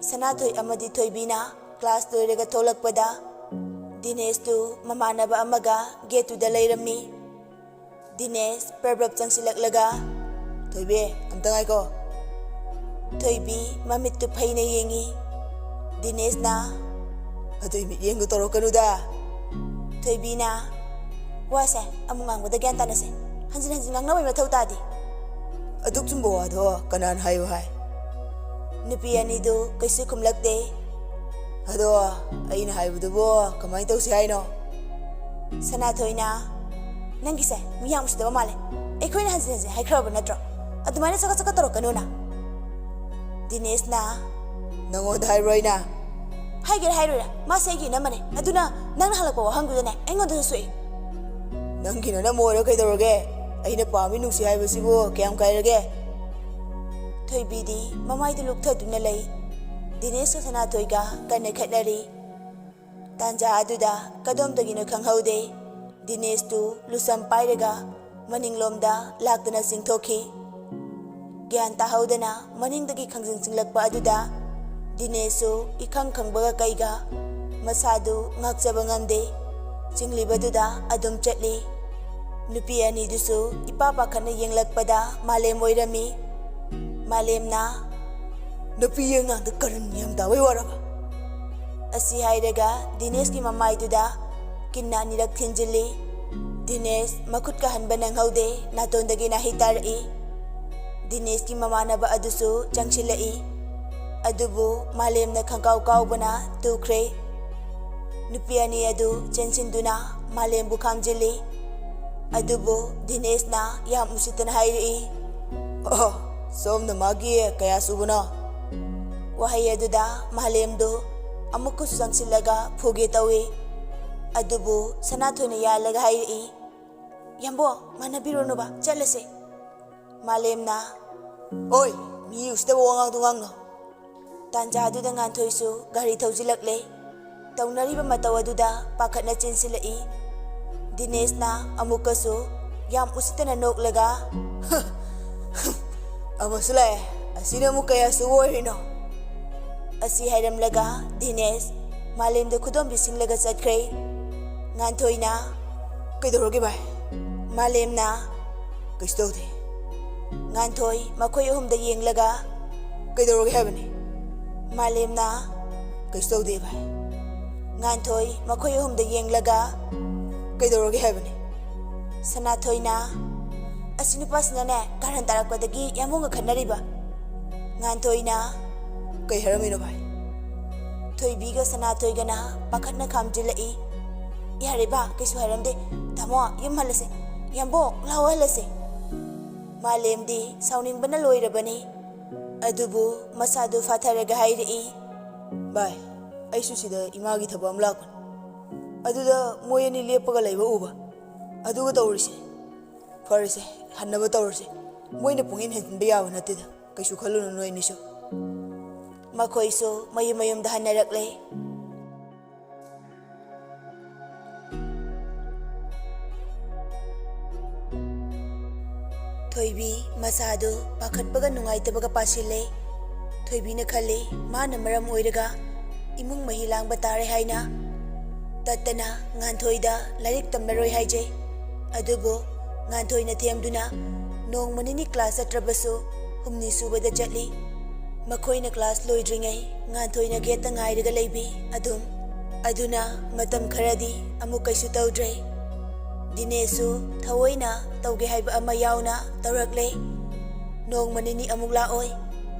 Sanathoi amadi Thoibina class loiraga tholakpada Dinesh tu mamanaba amaga gate to the lairami Dinesh Prabrab changsilaklaga Thoibe amta ngai ko Thoibi mamit tu phaina yengi Dinesh na adui mi yengu torokanu da Thoibi na wase amungang wada gyan tanase hanjin ngang nawai mathau tadi aduk chumbo ado kanan hayo hai nupi ani do kaisi khumlakde ado aina haibudu bo kamai tausi haino Sanathoi na nangi se miyam usdaba male ekhoina hanjin haikraba natro adumaina chaka torokanu na Dinesh na nangoda hairoina Haiger Haira, Masagi Namane, Aduna, Nanhalako, Hungudane, Engoda Sui. Nankina Namora Kaidoroge, Aina Pami Nusi Hivasibo, Cam Kairage. Toybidi, Mamai to look to Nele, Dinesh Sanatoiga, Kana Katnari, Tanja Aduda, Kadom Dagino Kanghode, Dinesh to Lusam Pairaga, Maning Lomda, Lakdana Sing Toki, Gianta Hodana, Maning the Kangsin Lakba Aduda. Dinesu ikang baga kaiga masadu ngakjaba ngamde chinglibaduda adum chatli nupi ani dusu ipapa khana yenglakpada malem oirami malemna nupi yenga da karan yam da wai waraba asi hairaga Dinesh ki mamai duda kinna nirak thinjili Dinesh makut ka hanba nang haude natondagi na hitari Dinesh ki mamana ba adusu changchilai Adubu malem na khangkaw bana tukre nupiani adu chensinduna malem bu khamjili adubu Dinesh na yam usitan hairi oh som na magi kaya subuna wahai aduda malem do amukku sangsilaga phuge tawi adubu Sanathoi na yalaga hairi yambo manabirono ba chalase malem na oi mi usdaba wangang dungang no Tanja aduda Nganthoi su gari thausilakle taunariba mataw aduda pakhatna chensilai Dinesh na amukasu yam usitana noklaga amasula asina mukaya su worino asi hairamlaga Dinesh malemda khudom bisinglaga chatkre Nganthoi na kaidoroge bai malem na kaistode Nganthoi makhoi ahumda yenglaga kaidoroge habani Malem na kaistau de bai Nganthoi makhoi ahumda yenglaga kaidoroge habani Sanathoi na asinupasna ne karan tarakpadagi yamunga khanariba Nganthoi na kai haramino bai Thoibi ga Sanathoi ga na pakhatna khamjilai yare ba kaisu haramde tamo yamhalase yambo lawalase Malem di sauning bana loirabani Adubu masadu fatharaga hairi bai aisu sida imagi thaba amlakon aduda moyani lepaga laiba uba aduga tawrise farise hannaba tawrise moina pungin henbe yawa natida kaisu khalunu noi nisu makoiso mayum da hanarakle Thoibi masadu pakhatpaga nungaitabaga pasile Thoibi na khali mana maram oiraga imung mahilang batare haina tatana Nganthoi da larik tamlaroi haije adubo Nganthoi na thiamduna nong manini class atrabasu humni subada chatli makhoi na class loidringai Nganthoi na gate ngairaga leibi aduna matam kharadi amuk kaisu tawdre Dinesu thawoina tawge haiba ama yauna tawrakle nong manini amuk laoi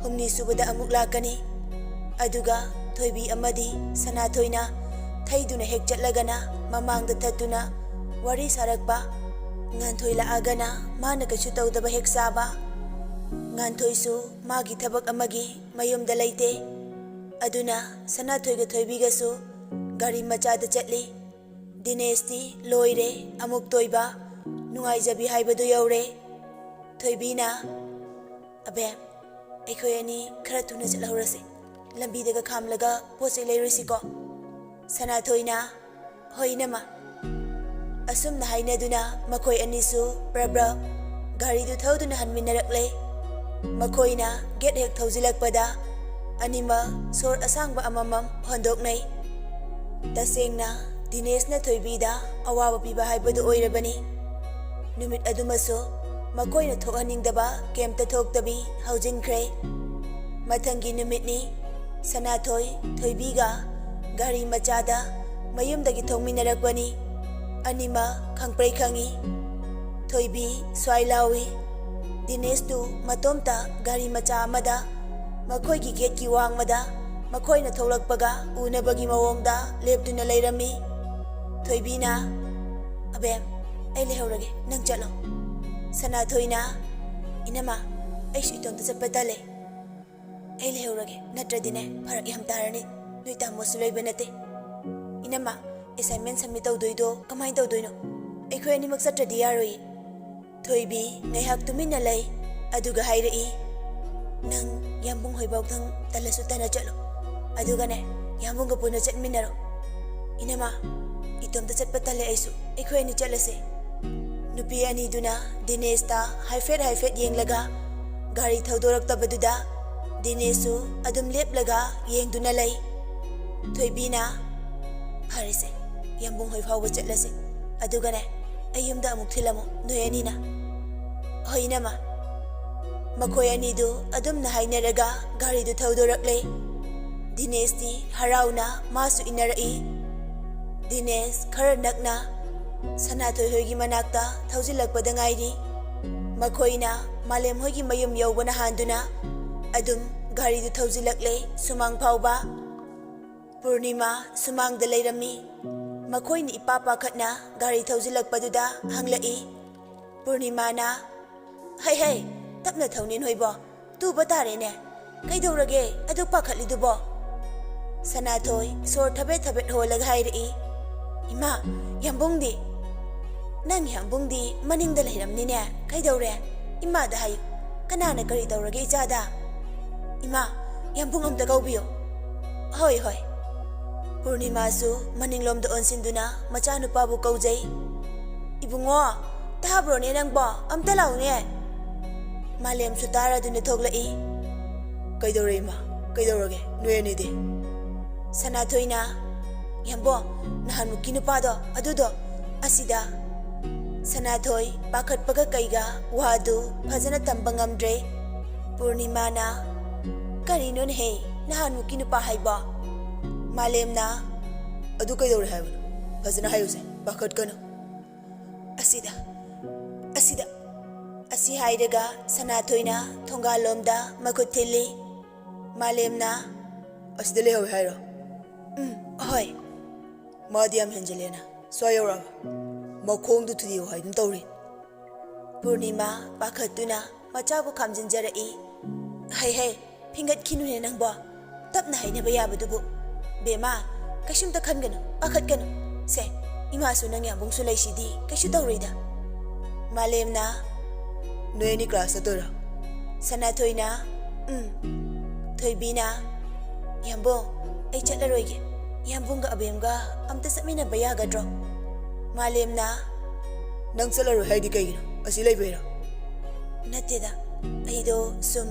humni subada amuk lakani aduga Thoibi amadi Sanathoi na thaiduna hek chatlagana mamangda thatuna wari sarakpa Nganthoi laagana mana kachu tawdaba hek saba Nganthoi su magi thabak amagi mayumda leite aduna Sanathoi ga Thoibi ga su gari machada chatli Dinesh ti loire amuk toiba nungai jabi haibadu yaure Thoibi na abe aikhoi ani khara tuna chalhaurase lambi daga khamlaga posai leirisi ko Sanathoi na hoinama asum na hainaduna makhoi anisu Prabrab gari du thauduna hanminarakle makhoi na get hek thaujilakpada Anima sor asangba amamam hondoknay. Tasengna Dinesh na Thoibida awaba piba haibadu oirabani. Numit adumaso makoy na thokaningdaba kemta thoktabi haujingkre. Mathangi numit ni Sanathoy Thoibiga gari machada mayumdagi thongminarakbani. Anima khangprei khangi. Thoibi swailawi. Dinesh tu matomta gari macha amada makoy gi gate ki wangmada makoy na tholakpaga unabagi mawongda leptuna leirami. Thoibina abem ai lehorage nang chalo. Sanathoyna inama ai su itomta chatpa tale. Ai lehorage natradine pharak yam tarani noi tamosu leiba nate. Inama assignment submit tawdoido kamai tawdoino ai khoi ani mak chatradi yaroi. Thoibi ngaihak tumina lei aduga hairai nang yambung hoibau thang talasu tana chalo aduga ne yambung ga puna chatminaro. Inama itomta chatpa tale aisu ai khoi ani chalase. Nupi ani duna Dinesh ta haifet yenglaga gari thaudoraktabaduda Dineshu adum leplaga yengduna lei. Thoibina harise yambung hoi phawba chatlase aduga ne ayumda amuk thilamo noi anina. Hoinama makoy anidu adum na hainaraga gari du thaudorakle. Dinesh ti harauna masu inarai. Dinesh khara nakna Sanathoy hoigi manakta thaujilakpada ngairi. Makoyna malem hoigi mayum yawbana handuna adum gari du thaujilakle sumang phawba. Purnima sumang da leirami. Makoy ni ipapa khatna gari thaujilakpaduda hanglai. Purnima na hey tapna thaunin hoibo tu batare ne kaidorage adu pakhatlidubo. Sanathoy sor thabet holag hairi. Ima yambungdi nang yambungdi maningda leiramni ne kaidore ima da hayu kanana kari tawrage ichada. Ima yambung amta kaubiyo. Hoi Purnima su maninglomda onsinduna machanupabu kaujai. Ibungo tabro ne nangbo amta laune. Malem su tara duna thoglai. Kaidore ima kaidorage noyani de. Sanathoyna yambo nahan muki nupado adudo asida. Sanathoy pakhatpaga kaiga wadu phajana tamba ngamdre. Purnima na karino ne he nahan muki nupa haiba. Malemna adu kaidore haibano phajana hayuse pakhat kano. Asida asi hairaga Sanathoyna thongalomda makhut thili. Malemna asida lehawi hairo. Hoi Madiam Henjelena Soyora Mokong du Tudio Haidun Tori. Purnima Pakatuna Machabu Kamjinjarai. Hey Pingat Kinune Nangbo Tapna Hainabaya Budubu Bema Kashum the Kangano Pakat Gano Se Imasu Nangabung Sulai Shidi Kashutorida. Malemna No any class atora. Sanathoyna Thoibina Yambo ay chatlaroige yambunga abemga amta samina bayaga dro. Malemna nang salaro haidi kaigino asilay bera nateda aido sum.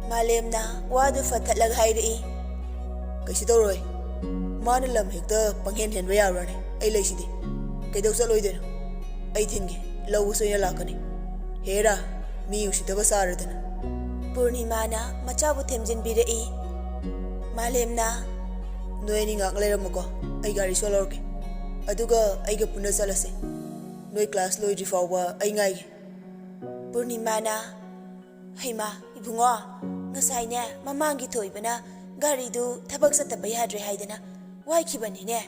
Malemna wadu fathalag hairi. Kaisi tawroi mana lam hekta panghen hen bayarane ai leisidi kaidau saloideno ai thinge lawu soya lakani hera mi usitaba saradana. Purnima na machabu themjin birai. Malemna noyani ngak leiramuko ai gari solorke aduga aiga puna salase noi class loidri fawba ai ngai. Purnima na heima ibungo ngasai ne mamangi thoibana gari du thabak sataba yadre haidana wai khibani ne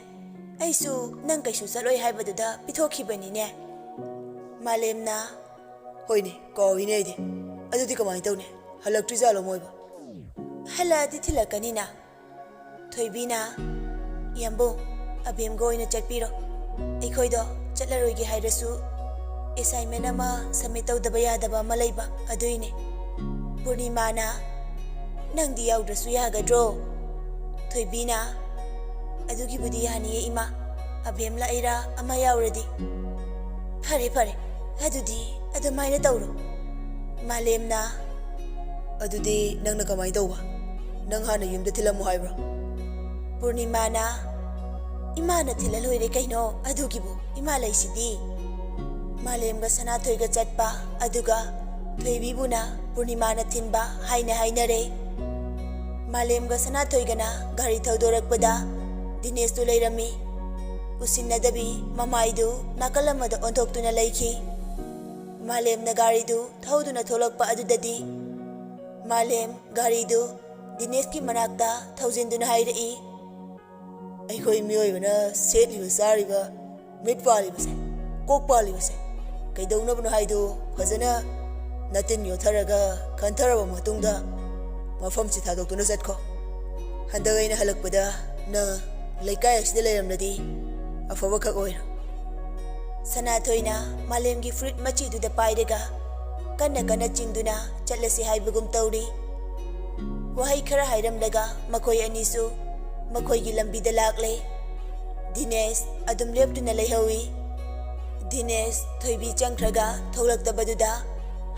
aisu nang kaisu saloi haibaduda pithokibani ne. Malemna hoine ko hine de adudi kamai tawne halaktri jalo moiba haladi thilakanina. Thoibina yambo abemgo ina chatpiro aikhoido chatlaroigi hairasu assignment ama submit tawdaba yadaba malaiba aduine. Purnima na nangdi yawdrasu yagadro. Thoibina adugi budi yani ima abem la ira ama yawradi pare adudi adumaina tawro. Malemna adudi nangna kamai tawba nang hana yumda thilamu haibra Purnimana Imana thilalhoire kaino adugibu ima laisidi Malemga Sanathoiga chatpa aduga Thoibibuna Purnimana thinba hainare Malemga Sanathoigana gari thaudorakpada Dinesh tu leirami Usinnadabi mamaidu nakalamada onthoktuna leikhi Malemna garidu thauduna tholakpa adudadi Malem garidu Dinesh ki manakta thaujinduna hairai Aikoi miyoibana setliba sariba mitpalibase kokpalibase kaidonabno haidu fazana natin yotharaga khantaraba matungda mafamsi thadoktuna satko handagaina halakpada na laikai asida leiramnadi afaba khak oira Sanathoina Malemgi fruit machiduda pairaga kanna chingduna chatlasi haibagum tauri wahai khara hairamlaga makoi anisu makhoigi lambida lakle Dinesh adum leptuna leihawi Dinesh thoibi changkhraga tholaktabaduda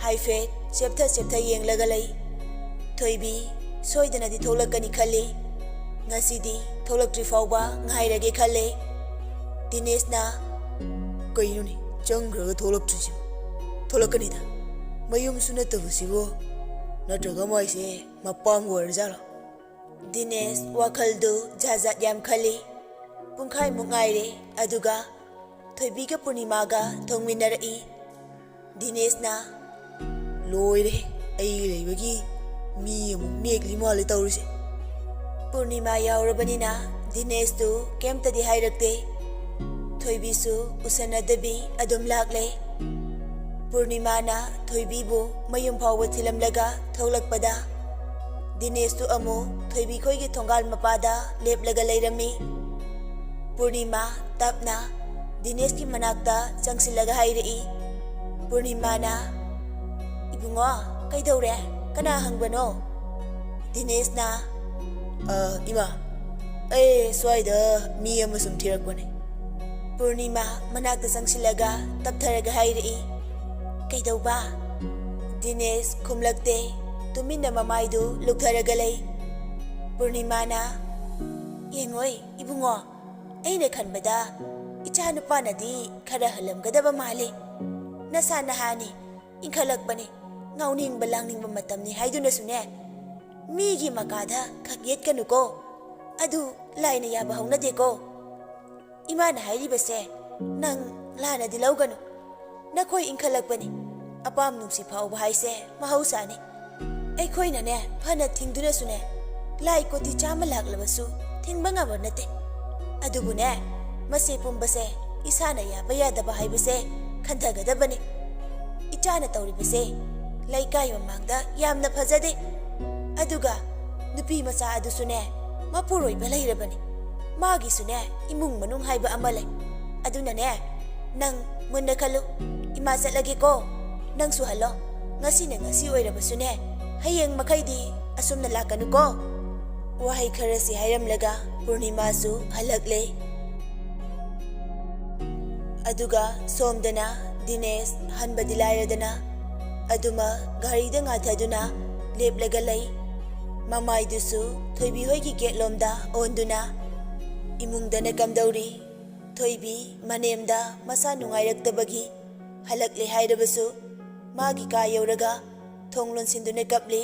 haifet cheptha yenglaga lei thoibi soidana di tholakani khali ngasidi tholaktri fawba ngairage khale Dinesh na kainuni changraga tholaktrisi tholakanida mayum sunatabasibo natraga maise mapam gorjalo Dinesh wakhaldu jajat yam khali pungkhai mungaire aduga thoibiga Purnimaga thongminarai Dinesh na loire ai leibagi mi amu mekli male tawrise Purnima yaurabanina Dinesh tu kemtadi hairakte thoibisu usanadabi adum lakle Purnimana thoibibu mayum phawwa thilamlaga tholakpada Dinesh tu amu thoibi khoigi thongal mapada leplaga leirami Purnima tapna Dinesh ki manakta changsilaga hairai Purnimana ibungo kaidore kana hangbano Dinesh na ima swaida mi amasum thirakwane Purnima manakta changsilaga taptharaga hairai kaidauba Dinesh khumlakte tuminna mamaidu luktharaga lei Purnimana yengoi ibungo aina khanbada icha nupanadi khara halamgadaba male nasa nahani inkhalakbani ngauningba langningba matamni haiduna sune migi makada khagyet kanuko adu laina yaba haunade ko imana hairibase nang lana dilauganu nakhoi inkhalakbani apam nungsi phawba haise mahausani aikhoina ne phana thingduna sune lai koti chama laklabasu thingba ngaba nate adubu ne mase pumbase isana yaba yadaba haibase khantagadabani ichana tawribase laikai mamangda yamna phajade aduga nupi macha adusune mapuroi balairabani magi sune imung manung haiba amale aduna ne nang munna khalu ima chatlage ko nang su halo ngasi oirabasune hayeng makhaidi asumna lakanu ko wahai kharasi hairamlaga Purnima su halakle aduga somdana Dinesh hanbadi lairadana aduma garida ngathaduna leplaga lei mamaidusu thoibi hoigi getlomda onduna imungdana kamdauri thoibi manemda masa nungairaktabagi halakle hairabasu magi ka yauraga thonglon sinduna kapli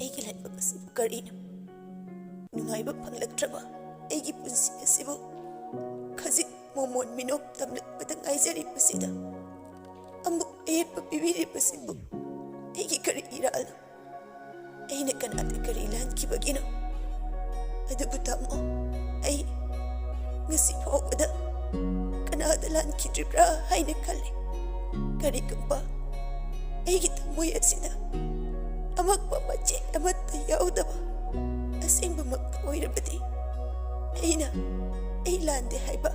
aigi laibagasi karino nungaiba phanglaktraba aigi punsi asibu khazik momon minop tamlakpada ngaijaribasida amuk ayetpa pibiribasibu aigi kari irala aina kanate kari lankibagino adubu tamo ai ngasi phawbada kanada lankidribra haina khale kari kamba aigi tamoy asida amakpa mache amatta yaudaba asingba makta oirabadi aina ai lande haiba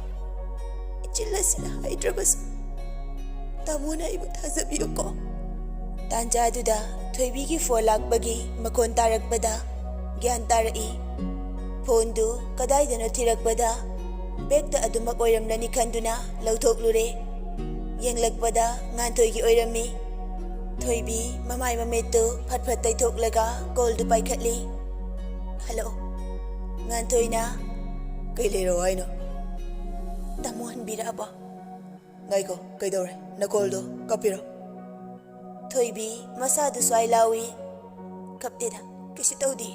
ichilasina haidrabas tamona ibu thazabiyoko tanjaduda thoibigi folakbagi makon tarakbada gyan tarai phondu kadaidano thirakbada bekta adumak oiramnani khanduna lauthok-lure yenglakbada nganthoigi oirami thoibi mamai mamettu phatphat taithoklaga koldu paikhatli ꯍꯜꯂꯣ ꯉꯥꯟꯊꯣꯏꯅ ꯀꯩ ꯂꯩꯔꯣ ꯍꯥꯏꯅꯣ ꯇꯥꯃꯣ ꯍꯟꯕꯤꯔꯛꯑꯕꯣ ꯉꯥꯏꯈꯣ ꯀꯩꯗꯧꯔꯦ ꯅꯀꯣꯜꯗꯣ ꯀꯞꯄꯤꯔꯣ ꯊꯣꯏꯕꯤ ꯃꯁꯥꯗꯨ ꯁ꯭ꯋꯥꯏ ꯂꯥꯎꯏ ꯀꯞꯇꯦꯗ ꯀꯩꯁꯨ ꯇꯧꯗꯦ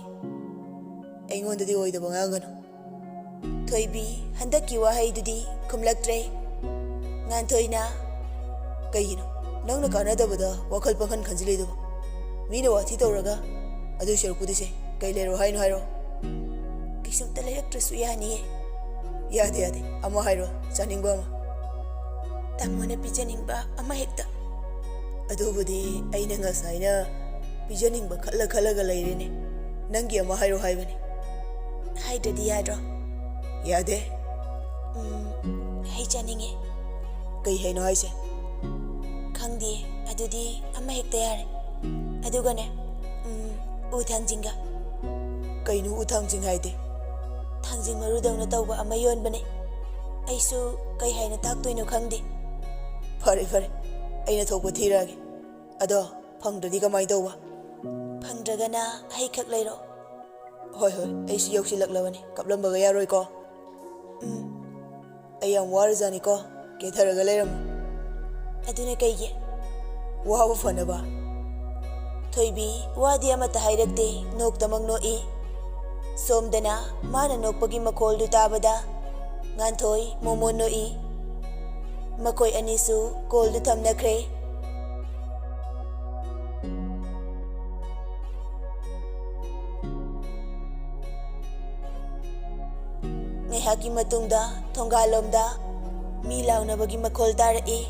ꯑꯩꯉꯣꯟꯗꯗꯤ ꯑꯣꯏꯗꯕ ꯉꯥꯡꯒꯅꯨ ꯊꯣꯏꯕꯤ ꯍꯟꯗꯛꯀꯤ ꯋꯥꯍꯩꯗꯨꯗꯤ ꯈꯨꯝꯂꯛꯇ꯭ꯔꯦ ꯉꯥꯟꯊꯣꯏꯅ ꯀꯩꯒꯤꯅꯣ ꯅꯪꯅ ꯀꯥꯟꯅꯗꯕꯗ ꯋꯥꯈꯜ ꯄꯪꯈꯟ ꯈꯟꯖꯤꯜꯂꯤꯗꯨꯕ ꯃꯤꯅ ꯋꯥꯊꯤ ꯇꯧꯔꯒ ꯑꯗꯨꯏ ꯁꯔꯨꯛꯄꯨꯗꯤꯁꯦ ꯀꯩ ꯂꯩꯔꯣ ꯍꯥꯏꯅꯣ ꯍꯥꯏꯔꯣ ꯀꯩꯁꯨꯝꯇ ꯂꯩꯔꯛꯇ꯭ꯔꯁꯨ ꯌꯥꯅꯤꯌꯦ ꯌꯥꯗꯦ ꯌꯥꯗꯦ ꯑꯃ ꯍꯥꯏꯔꯣ ꯆꯥꯅꯤꯡꯕ ꯑꯃ ꯇꯥꯃꯣꯅ ꯄꯤꯖꯅꯤꯡꯕ ꯑꯃ ꯍꯦꯛꯇ ꯑꯗꯨꯕꯨꯗꯤ ꯑꯩꯅ ꯉꯁꯥꯏꯅ ꯄꯤꯖꯅꯤꯡꯕ ꯈꯜꯂꯒ ꯂꯩꯔꯤꯅꯦ ꯅꯪꯒꯤ ꯑꯃ ꯍꯥꯏꯔꯣ ꯍꯥꯏꯕꯅꯤ ꯍꯥꯏꯗ꯭ꯔꯗꯤ ꯌꯥꯗ꯭ꯔꯣ ꯌꯥꯗꯦ ꯍꯩ ꯆꯥꯅꯤꯡꯉꯦ ꯀꯩ ꯍꯩꯅꯣ ꯍꯥꯏꯁꯦ ꯈꯪꯗꯦ ꯑꯗꯨꯗꯤ ꯑꯃ ꯍꯦꯛꯇ ꯌꯥꯔꯦ ꯑꯗꯨꯒꯅꯦ ꯎ ꯊꯥꯡꯖꯤꯡꯒ ꯀꯩꯅꯣ ꯎ ꯊꯥꯡꯖꯤꯡ ꯍꯥꯏꯗꯤ ꯊꯥꯡꯖꯤꯡ ꯃꯔꯨꯗꯧꯅ ꯇꯧꯕ ꯑꯃ ꯌꯣꯟꯕꯅꯦ ꯑꯩꯁꯨ ꯀꯩ ꯍꯥꯏꯅ ꯇꯥꯛꯇꯣꯏꯅꯣ ꯈꯪꯗꯦ ꯐꯔꯦ ꯐꯔꯦ ꯑꯩꯅ ꯊꯣꯛꯄ ꯊꯤꯔꯛꯑꯒꯦ ꯑꯗꯣ ꯐꯪꯗ꯭ꯔꯗꯤ ꯀꯃꯥꯏꯅ ꯇꯧꯕ ꯐꯪꯗ꯭ꯔꯒꯅ ꯍꯩꯈꯛ ꯂꯩꯔꯣ ꯍꯣꯏ ꯍꯣꯏ ꯑꯩꯁꯨ ꯌꯧꯁꯤꯜꯂꯛꯂꯕꯅꯤ ꯀꯞꯂꯝꯕꯒ ꯌꯥꯔꯣꯏꯀꯣ ꯑꯩ ꯌꯥꯝ ꯋꯥꯔꯖꯥꯅꯤꯀꯣ ꯀꯦꯊꯔꯒ ꯂꯩꯔꯝꯃꯨ ꯑꯗꯨꯅ ꯀꯩꯒꯤ ꯋꯥꯕ ꯐꯅꯕ ꯊꯣꯏꯕꯤ ꯋꯥꯗꯤ ꯑꯃꯠꯇ ꯍꯥꯏꯔꯛꯇꯦ ꯅꯣꯛꯇꯃꯛ ꯅꯣꯛꯏ ꯁꯣꯝꯗꯅ ꯃꯥꯅ ꯅꯣꯛꯄꯒꯤ ꯃꯈꯣꯜꯗꯨ ꯇꯥꯕꯗ ꯉꯥꯟꯊꯣꯏ ꯃꯣꯃꯣ ꯅꯣꯛꯏ ꯃꯈꯣꯏ ꯑꯅꯤꯁꯨ ꯀꯣꯜꯗꯨ ꯊꯝꯅꯈ꯭ꯔꯦ ꯉꯥꯏꯍꯥꯛꯀꯤ ꯃꯇꯨꯡꯗ ꯊꯣꯡꯒꯥꯜꯂꯣꯝꯗ ꯃꯤ ꯂꯥꯎꯅꯕꯒꯤ ꯃꯈꯣꯜ ꯇꯥꯔꯛꯏ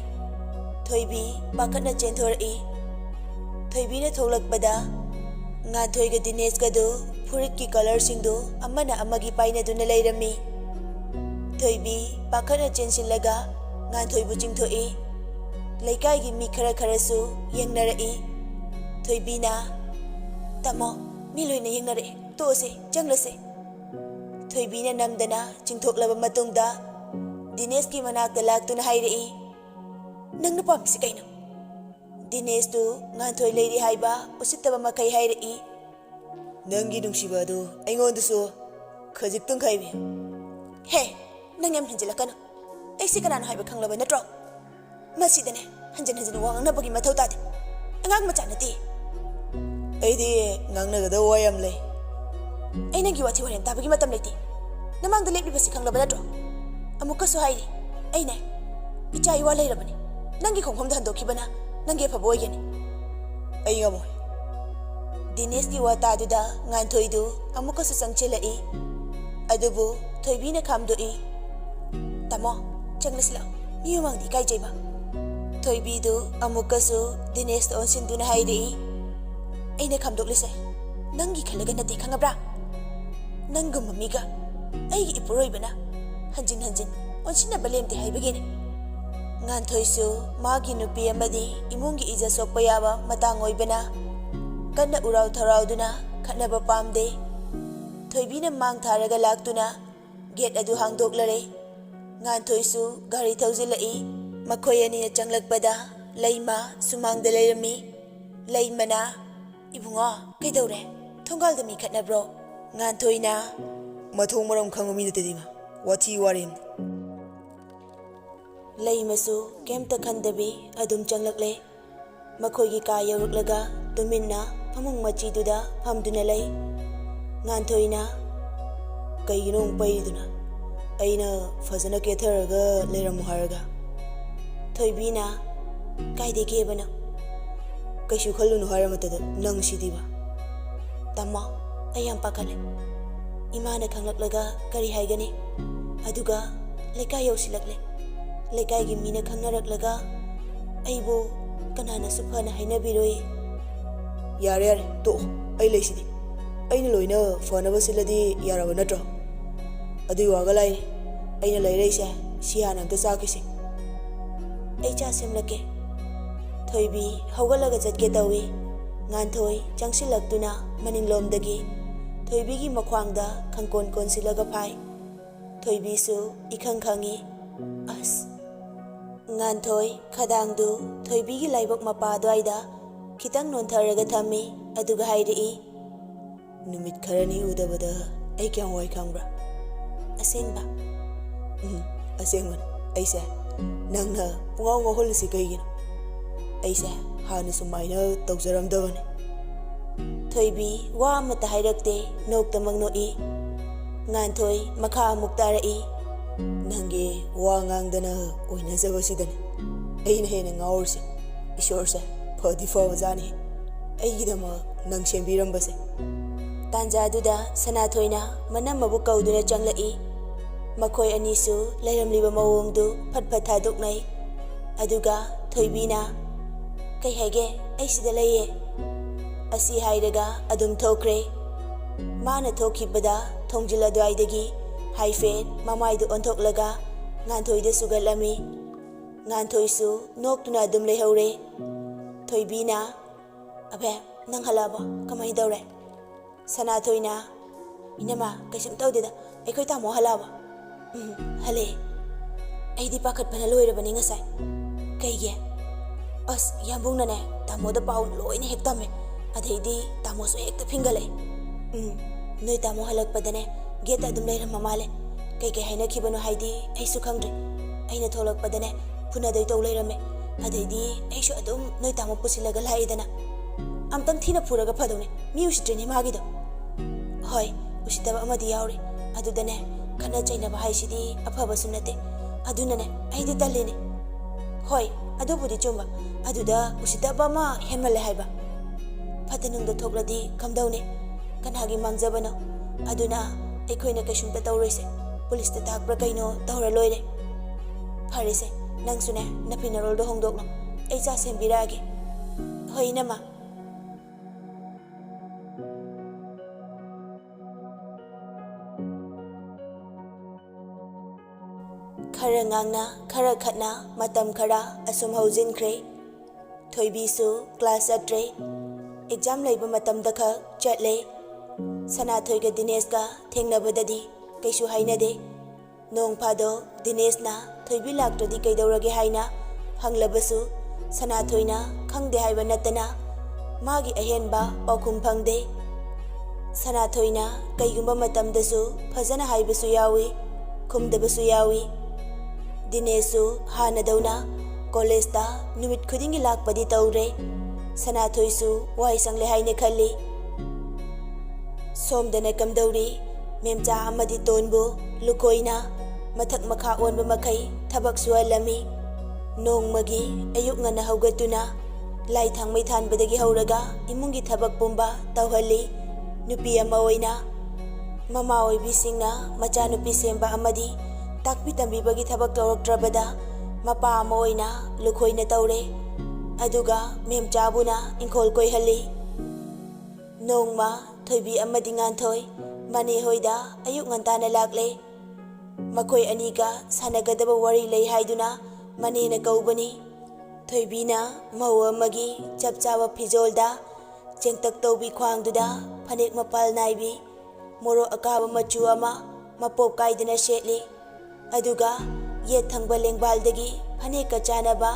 ꯊꯣꯏꯕꯤ ꯄꯥꯈꯠꯅ ꯆꯦꯟꯊꯣꯔꯛꯏ ꯊꯣꯏꯕꯤꯅ ꯊꯣꯛꯂꯛꯄꯗ ꯉꯥꯟꯊꯣꯏꯒ ꯗꯤꯅꯦꯁꯀꯗꯨ ꯐꯨꯔꯤꯠꯀꯤ ꯀꯂꯔꯁꯤꯡꯗꯨ ꯑꯃꯅ ꯑꯃꯒꯤ ꯄꯥꯏꯅꯗꯨꯅ ꯂꯩꯔꯝꯃꯤ ꯊꯣꯏꯕꯤ ꯄꯥꯈꯠꯅ ꯆꯦꯟꯁꯤꯜꯂꯒ ꯉꯥꯟꯊꯣꯏꯕꯨ ꯆꯤꯡꯊꯣꯛꯏ ꯂꯩꯀꯥꯏꯒꯤ ꯃꯤ ꯈꯔꯁꯨ ꯌꯦꯡꯅꯔꯛꯏ ꯊꯣꯏꯕꯤꯅ ꯇꯥꯃꯣ ꯃꯤ ꯂꯣꯏꯅ ꯌꯦꯡꯅꯔꯛꯑꯦ ꯇꯣꯛꯑꯁꯦ ꯆꯪꯂꯁꯦ ꯊꯣꯏꯕꯤꯅ ꯅꯝꯗꯅ ꯆꯤꯡꯊꯣꯛꯂꯕ ꯃꯇꯨꯡꯗ ꯗꯤꯅꯦꯁꯀꯤ ꯃꯅꯥꯛꯇ ꯂꯥꯛꯇꯨꯅ ꯍꯥꯏꯔꯛꯏ ꯅꯪꯅ ꯄꯥꯝꯃꯤꯁꯤ ꯀꯩꯅꯣ ꯗꯤꯅꯦꯁꯇꯨ ꯉꯥꯟꯊꯣꯏ ꯂꯩꯔꯤ ꯍꯥꯏꯕ ꯎꯁꯤꯠꯇꯕ ꯃꯈꯩ ꯍꯥꯏꯔꯛꯏ ꯅꯪꯒꯤ ꯅꯨꯡꯁꯤꯕ ꯑꯗꯨ ꯑꯩꯉꯣꯟꯗꯁꯨ ꯈꯖꯤꯛꯇꯪ ꯈꯥꯏꯕꯤ ꯍꯦ ꯅꯪ ꯌꯥꯝ ꯍꯦꯟꯖꯤꯜꯂꯛꯀꯅꯨ ꯑꯩꯁꯤ ꯀꯅꯥꯅꯣ ꯍꯥꯏꯕ ꯈꯪꯂꯕ ꯅꯠꯇ꯭ꯔꯣ ꯃꯁꯤꯗꯅꯦ ꯍꯟꯖꯤꯟ ꯍꯟꯖꯤꯟ ꯋꯥ ꯉꯥꯡꯅꯕꯒꯤ ꯃꯊꯧ ꯇꯥꯗꯦ ꯑꯉꯥꯡ ꯃꯆꯥ ꯅꯠꯇꯦ ꯑꯩꯗꯤ ꯉꯥꯡꯅꯒꯗꯕ ꯋꯥ ꯌꯥꯝ ꯂꯩ ꯑꯩ ꯅꯪꯒꯤ ꯋꯥꯊꯤ ꯋꯥꯔꯦꯝ ꯇꯥꯕꯒꯤ ꯃꯇꯝ ꯂꯩꯇꯦ ꯅꯃꯥꯡꯗ ꯂꯦꯞꯂꯤꯕꯁꯤ ꯈꯪꯂꯕ ꯅꯠꯇ꯭ꯔꯣ ꯑꯃꯨꯛꯀꯁꯨ ꯍꯥꯏꯔꯤ ꯑꯩꯅꯦ ꯏꯆꯥ ꯏꯋꯥ ꯂꯩꯔꯕꯅꯤ ꯅꯪꯒꯤ ꯈꯣꯡꯐꯝꯗ ꯍꯟꯗꯣꯛꯈꯤꯕꯅ ꯅꯪꯒꯤ ꯑꯐꯕ ꯑꯣꯏꯒꯅꯤ ꯑꯩ ꯉꯝꯃꯣꯏ ꯗꯤꯅꯦꯁꯀꯤ ꯋꯥꯇꯥꯗꯨꯗ ꯉꯥꯟꯊꯣꯏꯗꯨ ꯑꯃꯨꯛꯀꯁꯨ ꯆꯪꯁꯤꯜꯂꯛꯏ ꯑꯗꯨꯕꯨ ꯊꯣꯏꯕꯤꯅ ꯈꯥꯝꯗꯣꯛꯏ ꯇꯥꯃꯣ ꯆꯪꯂꯁꯤ ꯂꯥꯛꯑꯣ ꯃꯤ ꯃꯃꯥꯡꯗ ꯏꯀꯥꯏꯖꯩꯕ ꯊꯣꯏꯕꯤꯗꯨ ꯑꯃꯨꯛꯀꯁꯨ ꯗꯤꯅꯦꯁꯇ ꯑꯣꯟꯁꯤꯟꯗꯨꯅ ꯍꯥꯏꯔꯛꯏ ꯑꯩꯅ ꯈꯥꯝꯗꯣꯛꯂꯤꯁꯦ ꯅꯪꯒꯤ ꯈꯜꯂꯒ ꯅꯠꯇꯦ ꯈꯪꯉꯕ꯭ꯔꯥ ꯅꯪꯒꯨꯝꯕ ꯃꯤꯒ ꯑꯩꯒꯤ ꯏꯄꯨꯔꯣꯏꯕꯅ ꯍꯟꯖꯤꯟ ꯍꯟꯖꯤꯟ ꯑꯣꯟꯁꯤꯟꯅꯕ ꯂꯦꯝꯗꯦ ꯍꯥꯏꯕꯒꯤꯅꯤ ꯉꯥꯟꯊꯣꯏꯁꯨ ꯃꯥꯒꯤ ꯅꯨꯄꯤ ꯑꯃꯗꯤ ꯏꯃꯨꯡꯒꯤ ꯏꯖꯠ ꯁꯣꯛꯄ ꯌꯥꯕ ꯃꯇꯥꯡ ꯑꯣꯏꯕꯅ ꯀꯟꯅ ꯎꯔꯥꯎ ꯊꯔꯥꯎꯗꯨꯅ ꯈꯠꯅꯕ ꯄꯥꯝꯗꯦ ꯊꯣꯏꯕꯤꯅ ꯃꯥꯡ ꯊꯥꯔꯒ ꯂꯥꯛꯇꯨꯅ ꯒꯦꯠ ꯑꯗꯨ ꯍꯥꯡꯗꯣꯛꯂꯔꯦ ꯉꯥꯟꯊꯣꯏꯁꯨ ꯒꯥꯔꯤ ꯊꯧꯖꯤꯜꯂꯛꯏ ꯃꯈꯣꯏ ꯑꯅꯤꯅ ꯆꯪꯂꯛꯄꯗ ꯂꯩꯃ ꯁꯨꯃꯥꯡꯗ ꯂꯩꯔꯝꯃꯤ ꯂꯩꯃꯅ ꯏꯕꯨꯡꯉꯣ ꯀꯩꯗꯧꯔꯦ ꯊꯣꯡꯒꯥꯜꯗ ꯃꯤ ꯈꯠꯅꯕ꯭ꯔꯣ ꯉꯥꯟꯊꯣꯏꯅ ꯃꯊꯣꯡ ꯃꯔꯝ ꯈꯪꯕ ꯃꯤ ꯅꯠꯇꯦꯗꯤ ꯋꯥꯊꯤ ꯋꯥꯔꯦꯝꯅꯤ ꯂꯩꯃꯁꯨ ꯀꯩꯝꯇ ꯈꯟꯗꯕꯤ ꯑꯗꯨꯝ ꯆꯪꯂꯛꯂꯦ ꯃꯈꯣꯏꯒꯤ ꯀꯥ ꯌꯧꯔꯛꯂꯒ ꯇꯨꯃꯤꯟꯅ ꯐꯃꯨꯡ ꯃꯆꯤꯗꯨꯗ ꯐꯝꯗꯨꯅ ꯂꯩ ꯉꯥꯟꯊꯣꯏꯅ ꯀꯩꯒꯤꯅꯣ ꯑꯃꯨꯛ ꯄꯩꯔꯤꯗꯨꯅ ꯑꯩꯅ ꯐꯖꯅ ꯀꯦꯊꯔꯒ ꯂꯩꯔꯝꯃꯨ ꯍꯥꯏꯔꯒ ꯊꯣꯏꯕꯤꯅ ꯀꯥꯏꯗꯩ ꯀꯦꯕꯅꯣ ꯀꯩꯁꯨ ꯈꯜꯂꯨꯅꯨ ꯍꯥꯏꯔꯃꯇꯗ ꯅꯪ ꯁꯤꯗꯤꯕ ꯇꯥꯃꯣ ꯑꯩ ꯌꯥꯝ ꯄꯥꯈꯠꯂꯦ ꯏꯃꯥꯅ ꯈꯪꯂꯛꯂꯒ ꯀꯔꯤ ꯍꯥꯏꯒꯅꯤ ꯑꯗꯨꯒ ꯂꯩꯀꯥꯏ ꯌꯧꯁꯤꯜꯂꯛꯂꯦ ꯂꯩꯀꯥꯏꯒꯤ ꯃꯤꯅ ꯈꯪꯅꯔꯛꯂꯒ ꯑꯩꯕꯨ ꯀꯅꯥꯅꯁꯨ ꯐꯅ ꯍꯥꯏꯅꯕꯤꯔꯣꯏ ꯌꯥꯔꯦ ꯌꯥꯔꯦ ꯇꯣꯛꯑꯣ ꯑꯩ ꯂꯩꯁꯤꯗꯤ ꯑꯩꯅ ꯂꯣꯏꯅ ꯐꯅꯕ ꯁꯤꯜꯂꯗꯤ ꯌꯥꯔꯕ ꯅꯠꯇ꯭ꯔꯣ ꯑꯗꯨꯏ ꯋꯥꯒ ꯂꯥꯏꯔꯤ ꯑꯩꯅ ꯂꯩꯔꯛꯏꯁꯦ ꯁꯤ ꯍꯥꯟꯅ ꯑꯝꯇ ꯆꯥꯈꯤꯁꯤ ꯑꯩ ꯆꯥ ꯁꯦꯝꯂꯛꯀꯦ ꯊꯣꯏꯕꯤ ꯍꯧꯒꯠꯂꯒ ꯆꯠꯀꯦ ꯇꯧꯏ ꯉꯥꯟꯊꯣꯏ ꯆꯪꯁꯤꯜꯂꯛꯇꯨꯅ ꯃꯅꯤꯡꯂꯣꯝꯗꯒꯤ ꯊꯣꯏꯕꯤꯒꯤ ꯃꯈ꯭ꯋꯥꯡꯗ ꯈꯪꯀꯣꯟ ꯀꯣꯟꯁꯤꯜꯂꯒ ꯐꯥꯏ ꯊꯣꯏꯕꯤꯁꯨ ꯏꯈꯪ ꯈꯪꯏ ꯑꯁ ꯉꯥꯟꯊꯣꯏ ꯈꯗꯥꯡꯗꯨ ꯊꯣꯏꯕꯤꯒꯤ ꯂꯥꯏꯕꯛ ꯃꯄꯥ ꯑꯗꯨꯋꯥꯏꯗ ꯈꯤꯇꯪ ꯅꯣꯟꯊꯔꯒ ꯊꯝꯃꯤ ꯑꯗꯨꯒ ꯍꯥꯏꯔꯛꯏ ꯅꯨꯃꯤꯠ ꯈꯔꯅꯤ ꯎꯗꯕꯗ ꯑꯩ ꯀꯌꯥꯝ ꯋꯥꯏ ꯈꯪꯕ꯭ꯔꯥ? ꯑꯁꯦꯡꯕ? ꯑꯁꯦꯡꯕꯅꯤ. ꯑꯩꯁꯦ ꯅꯪꯅ ꯄꯨꯡꯉꯥꯎ ꯉꯥꯎꯍꯜꯂꯤꯁꯤ ꯀꯩꯒꯤꯅꯣ? ꯑꯩꯁꯦ ꯍꯥꯟꯅ ꯁꯨꯃꯥꯏꯅ ꯇꯧꯖꯔꯝꯗꯕꯅꯤ. ꯊꯣꯏꯕꯤ ꯋꯥ ꯑꯃꯠꯇ ꯍꯥꯏꯔꯛꯇꯦ, ꯅꯣꯛꯇꯃꯛ ꯅꯣꯛꯏ. ꯉꯥꯟꯊꯣꯏ ꯃꯈꯥ ꯑꯃꯨꯛ ꯇꯥꯔꯛꯏ. ꯅꯪꯒꯤ ꯋꯥ ꯉꯥꯡꯗꯅ ꯑꯣꯏꯅꯖꯕꯁꯤꯗꯅꯤ ꯑꯩꯅ ꯍꯦꯟꯅ ꯉꯥꯎꯔꯤꯁꯦ. ꯏꯁꯣꯔꯁꯦ ꯐꯗꯤ ꯐꯕꯖꯥꯠꯅꯤ ꯑꯩꯒꯤꯗꯃꯛ ꯅꯪ ꯁꯦꯝꯕꯤꯔꯝꯕꯁꯦ. ꯇꯥꯟꯖꯥꯗꯨꯗ ꯁꯅꯥꯊꯣꯏꯅ ꯃꯅꯝꯃꯕꯨ ꯀꯧꯗꯨꯅ ꯆꯪꯂꯛꯏ. ꯃꯈꯣꯏ ꯑꯅꯤꯁꯨ ꯂꯩꯔꯝꯂꯤꯕ ꯃꯑꯣꯡꯗꯨ ꯐꯠ ꯐꯠ ꯊꯥꯗꯣꯛꯅꯩ. ꯑꯗꯨꯒ ꯊꯣꯏꯕꯤꯅ "ꯀꯩ ꯍꯥꯏꯒꯦ? ꯑꯩ ꯁꯤꯗ ꯂꯩꯌꯦ" ꯑꯁꯤ ꯍꯥꯏꯔꯒ ꯑꯗꯨꯝ ꯊꯣꯛꯈ꯭ꯔꯦ꯫ ꯃꯥꯅ ꯊꯣꯛꯈꯤꯕꯗ ꯊꯣꯡꯖꯤꯜ ꯑꯗꯨꯋꯥꯏꯗꯒꯤ ꯍꯥꯏꯐꯦꯠ ꯃꯃꯥꯏꯗꯨ ꯑꯣꯟꯊꯣꯛꯂꯒ ꯉꯥꯟꯊꯣꯏꯗ ꯁꯨꯒꯠꯂꯝꯃꯤ꯫ ꯉꯥꯟꯊꯣꯏꯁꯨ ꯅꯣꯛꯇꯨꯅ ꯑꯗꯨꯝ ꯂꯩꯍꯧꯔꯦ꯫ ꯊꯣꯏꯕꯤꯅ "ꯑꯕꯦ, ꯅꯪ ꯍꯜꯂꯛꯑꯕꯣ? ꯀꯃꯥꯏꯅ ꯇꯧꯔꯦ?" ꯁꯅꯥꯊꯣꯏꯅ "ꯏꯅꯝꯃ, ꯀꯩꯁꯨꯝ ꯇꯧꯗꯦꯗ. ꯑꯩꯈꯣꯏ ꯇꯥꯃꯣ ꯍꯜꯂꯛꯑꯕꯣ?" "ꯍꯜꯂꯛꯑꯦ." "ꯑꯩꯗꯤ ꯄꯥꯈꯠꯄꯅ ꯂꯣꯏꯔꯕꯅꯤ ꯉꯁꯥꯏ." "ꯀꯩꯒꯤ?" "ꯑꯁ, ꯌꯥꯝꯕꯨꯡꯅꯅꯦ ꯇꯥꯃꯣꯗ ꯄꯥꯎ ꯂꯣꯏꯅ ꯍꯦꯛ ꯇꯝꯃꯦ. ꯑꯗꯩꯗꯤ ꯇꯥꯃꯣꯁꯨ ꯍꯦꯛꯇ ꯐꯤꯡꯒꯠꯂꯛꯑꯦ." "ꯅꯣꯏ ꯇꯥꯃꯣ ꯍꯜꯂꯛꯄꯗꯅꯦ ꯒꯦꯠꯇ ꯑꯗꯨꯝ ꯂꯩꯔꯝꯃ ꯃꯥꯜꯂꯦ. ꯀꯩꯀꯩ ꯍꯥꯏꯅꯈꯤꯕꯅꯣ ꯍꯥꯏꯗꯤ ꯑꯩꯁꯨ ꯈꯪꯗ꯭ꯔꯦ. ꯑꯩꯅ ꯊꯣꯛꯂꯛꯄꯗꯅꯦ ꯐꯨꯅꯗꯣꯏ ꯇꯧ ꯂꯩꯔꯝꯃꯦ. ꯑꯗꯩꯗꯤ ꯑꯩꯁꯨ ꯑꯗꯨꯝ ꯅꯣꯏ ꯇꯥꯃꯣ ꯄꯨꯁꯤꯜꯂꯒ ꯂꯥꯛꯑꯦꯗꯅ. ꯑꯝꯇꯪ ꯊꯤꯅ ꯐꯨꯔꯒ ꯐꯗꯧꯅꯦ. ꯃꯤ ꯎꯁꯤꯠꯇ꯭ꯔꯤꯅꯦ ꯃꯥꯒꯤꯗꯣ." "ꯍꯣꯏ, ꯎꯁꯤꯠꯇꯕ ꯑꯃꯗꯤ ꯌꯥꯎꯔꯤ. ꯑꯗꯨꯗꯅꯦ ꯈꯠꯅ ꯆꯩꯅꯕ ꯍꯥꯏꯁꯤꯗꯤ ꯑꯐꯕꯁꯨ ꯅꯠꯇꯦ. ꯑꯗꯨꯅꯅꯦ ꯑꯩꯗꯤ ꯇꯜꯂꯤꯅꯦ." "ꯍꯣꯏ, ꯑꯗꯨꯕꯨꯗꯤ ꯆꯨꯝꯕ. ꯑꯗꯨꯗ ꯎꯁꯤꯠꯇꯕ ꯑꯃ ꯍꯦꯟꯃꯜꯂꯦ ꯍꯥꯏꯕ. ꯐꯠꯇ ꯅꯨꯡꯗ ꯊꯣꯛꯂꯗꯤ ꯀꯝꯗꯧꯅꯤ? ꯀꯅꯥꯒꯤ ꯃꯥꯡꯖꯕꯅꯣ? ꯑꯗꯨꯅ ꯑꯩꯈꯣꯏꯅ ꯀꯩꯁꯨꯝꯇ ꯇꯧꯔꯣꯏꯁꯦ. ꯄꯨꯂꯤꯁꯇ ꯇꯥꯛꯄ꯭ꯔꯥ ꯀꯩꯅꯣ ꯇꯧꯔ ꯂꯣꯏꯔꯦ." "ꯐꯔꯦꯁꯦ, ꯅꯪꯁꯨꯅꯦ ꯅꯐꯤ ꯅꯔꯣꯜꯗꯣ ꯍꯣꯡꯗꯣꯛꯂꯣ. ꯑꯩ ꯆꯥ ꯁꯦꯝꯕꯤꯔꯛꯑꯒꯦ." "ꯍꯣꯏ ꯏꯅꯝꯃ." ꯈꯔ ꯉꯥꯡꯅ ꯈꯔ ꯈꯠꯅ ꯃꯇꯝ ꯈꯔ ꯑꯁꯨꯝ ꯍꯧꯖꯤꯟꯈ꯭ꯔꯦ꯫ ꯊꯣꯏꯕꯤꯁꯨ ꯀ꯭ꯂꯥꯁ ꯆꯠꯇ꯭ꯔꯦ. ꯑꯦꯛꯖꯥꯝ ꯂꯩꯕ ꯃꯇꯝꯗ ꯈꯛ ꯆꯠꯂꯦ꯫ ꯁꯅꯥꯊꯣꯏꯒ ꯗꯤꯅꯦꯁꯀ ꯊꯦꯡꯅꯕꯗꯗꯤ ꯀꯩꯁꯨ ꯍꯥꯏꯅꯗꯦ꯫ ꯅꯣꯡ ꯐꯥꯗꯣꯛ ꯗꯤꯅꯦꯁꯅ ꯊꯣꯏꯕꯤ ꯂꯥꯛꯇ꯭ꯔꯗꯤ ꯀꯩꯗꯧꯔꯒꯦ ꯍꯥꯏꯅ ꯍꯪꯂꯕꯁꯨ ꯁꯅꯥꯊꯣꯏꯅ ꯈꯪꯗꯦ ꯍꯥꯏꯕ ꯅꯠꯇꯅ ꯃꯥꯒꯤ ꯑꯍꯦꯟꯕ ꯄꯥꯎꯈꯨꯝ ꯐꯪꯗꯦ꯫ ꯁꯅꯥꯊꯣꯏꯅ ꯀꯩꯒꯨꯝꯕ ꯃꯇꯝꯗꯁꯨ ꯐꯖꯅ ꯍꯥꯏꯕꯁꯨ ꯌꯥꯎꯏ, ꯈꯨꯝꯗꯕꯁꯨ ꯌꯥꯎꯏ꯫ ꯗꯤꯅꯦꯁꯁꯨ ꯍꯥꯟꯅꯗꯧꯅ ꯀꯣꯂꯦꯖꯇ ꯅꯨꯃꯤꯠ ꯈꯨꯗꯤꯡꯒꯤ ꯂꯥꯛꯄꯗꯤ ꯇꯧꯔꯦ꯫ ꯁꯅꯥꯊꯣꯏꯁꯨ ꯋꯥꯏ ꯁꯪꯂꯦ ꯍꯥꯏꯅ ꯈꯜꯂꯤ꯫ ꯁꯣꯝꯗꯅ ꯀꯝꯗꯧꯔꯤ? ꯃꯦꯝꯆꯥ ꯑꯃꯗꯤ ꯇꯣꯟꯕꯨ ꯂꯨꯀꯣꯏꯅ ꯃꯊꯛ ꯃꯈꯥ ꯑꯣꯟꯕ ꯃꯈꯩ ꯊꯕꯛ ꯁꯨꯍꯜꯂꯝꯃꯤ꯫ ꯅꯣꯡꯃꯒꯤ ꯑꯌꯨꯛ ꯉꯟꯅ ꯍꯧꯒꯠꯇꯨꯅ ꯂꯥꯏ ꯊꯥꯡꯃꯩ ꯊꯥꯟꯕꯗꯒꯤ ꯍꯧꯔꯒ ꯏꯃꯨꯡꯒꯤ ꯊꯕꯛ ꯄꯨꯝꯕ ꯇꯧꯍꯜꯂꯤ ꯅꯨꯄꯤ ꯑꯃ ꯑꯣꯏꯅ꯫ ꯃꯃꯥ ꯑꯣꯏꯕꯤꯁꯤꯡꯅ ꯃꯆꯥꯅꯨꯄꯤ ꯁꯦꯝꯕ ꯑꯃꯗꯤ ꯇꯥꯛꯄꯤ ꯇꯝꯕꯤꯕꯒꯤ ꯊꯕꯛ ꯇꯧꯔꯛꯇ꯭ꯔꯕꯗ ꯃꯄꯥ ꯑꯃ ꯑꯣꯏꯅ ꯂꯨꯈꯣꯏꯅ ꯇꯧꯔꯦ꯫ ꯑꯗꯨꯒ ꯃꯦꯝꯆꯥꯕꯨꯅ ꯏꯪꯈꯣꯜ ꯀꯣꯏꯍꯜꯂꯤ꯫ ꯅꯣꯡꯃ ꯊꯣꯏꯕꯤ ꯑꯃꯗꯤ ꯉꯥꯟꯊꯣꯏ ꯃꯅꯦ ꯍꯣꯏꯗ ꯑꯌꯨꯛ ꯉꯟꯇꯥꯅ ꯂꯥꯛꯂꯦ꯫ ꯃꯈꯣꯏ ꯑꯅꯤꯒ ꯁꯥꯟꯅꯒꯗꯕ ꯋꯥꯔꯤ ꯂꯩ ꯍꯥꯏꯗꯨꯅ ꯃꯅꯦꯅ ꯀꯧꯕꯅꯤ꯫ ꯊꯣꯏꯕꯤꯅ ꯃꯧ ꯑꯃꯒꯤ ꯆꯞ ꯆꯥꯕ ꯐꯤꯖꯣꯜꯗ ꯆꯦꯡꯇꯛ ꯇꯧꯕꯤ ꯈ꯭ꯋꯥꯡꯗꯨꯗ ꯐꯅꯦꯛ ꯃꯄꯥꯜ ꯅꯥꯏꯕꯤ ꯃꯣꯔꯣꯛ ꯑꯀꯥꯕ ꯃꯆꯨ ꯑꯃ ꯃꯄꯣꯞ ꯀꯥꯏꯗꯅ ꯁꯦꯠꯂꯤ꯫ ꯑꯗꯨꯒ ꯌꯦꯠ ꯊꯪꯕ ꯂꯦꯡꯕꯥꯜꯗꯒꯤ ꯐꯅꯦꯛꯀ ꯆꯥꯅꯕ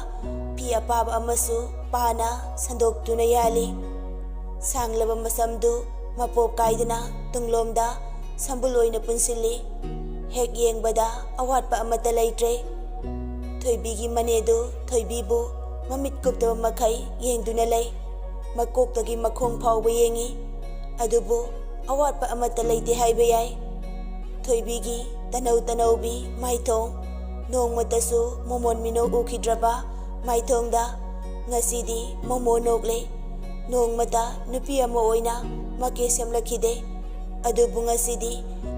ꯐꯤ ꯑꯄꯥꯕ ꯑꯃꯁꯨ ꯄꯥꯅ ꯁꯟꯗꯣꯛꯇꯨꯅ ꯌꯥꯜꯂꯤ꯫ ꯁꯥꯡꯂꯕ ꯃꯁꯝꯗꯨ ꯃꯄꯣꯞ ꯀꯥꯏꯗꯅ ꯇꯨꯡꯂꯣꯝꯗ ꯁꯝꯕꯨꯜ ꯑꯣꯏꯅ ꯄꯨꯟꯁꯤꯜꯂꯤ꯫ ꯍꯦꯛ ꯌꯦꯡꯕꯗ ꯑꯋꯥꯠꯄ ꯑꯃꯠꯇ ꯂꯩꯇ꯭ꯔꯦ꯫ ꯊꯣꯏꯕꯤꯒꯤ ꯃꯅꯦꯗꯨ ꯊꯣꯏꯕꯤꯕꯨ ꯃꯃꯤꯠ ꯀꯨꯞꯇꯕ ꯃꯈꯩ ꯌꯦꯡꯗꯨꯅ ꯂꯩ꯫ ꯃꯀꯣꯛꯇꯒꯤ ꯃꯈꯣꯡ ꯐꯥꯎꯕ ꯌꯦꯡꯉꯤ꯫ ꯑꯗꯨꯕꯨ ꯑꯋꯥꯠꯄ ꯑꯃꯠꯇ ꯂꯩꯇꯦ ꯍꯥꯏꯕ ꯌꯥꯏ꯫ ꯊꯣꯏꯕꯤꯒꯤ ꯇꯅꯧ ꯇꯅꯧꯕꯤ ꯃꯥꯏꯊꯣꯡ, ꯅꯣꯡꯃꯇꯁꯨ ꯃꯣꯃꯣꯟ ꯃꯤꯅꯧ ꯎꯈꯤꯗ꯭ꯔꯕ ꯃꯥꯏꯊꯣꯡꯗ ꯉꯁꯤꯗꯤ ꯃꯣꯃꯣ ꯅꯣꯛꯂꯦ꯫ ꯅꯣꯡꯃꯇ ꯅꯨꯄꯤ ꯑꯃ ꯑꯣꯏꯅ ꯃꯀꯦ ꯁꯦꯝꯂꯛꯈꯤꯗꯦ꯫ ꯑꯗꯨꯕꯨ ꯉꯁꯤꯗꯤ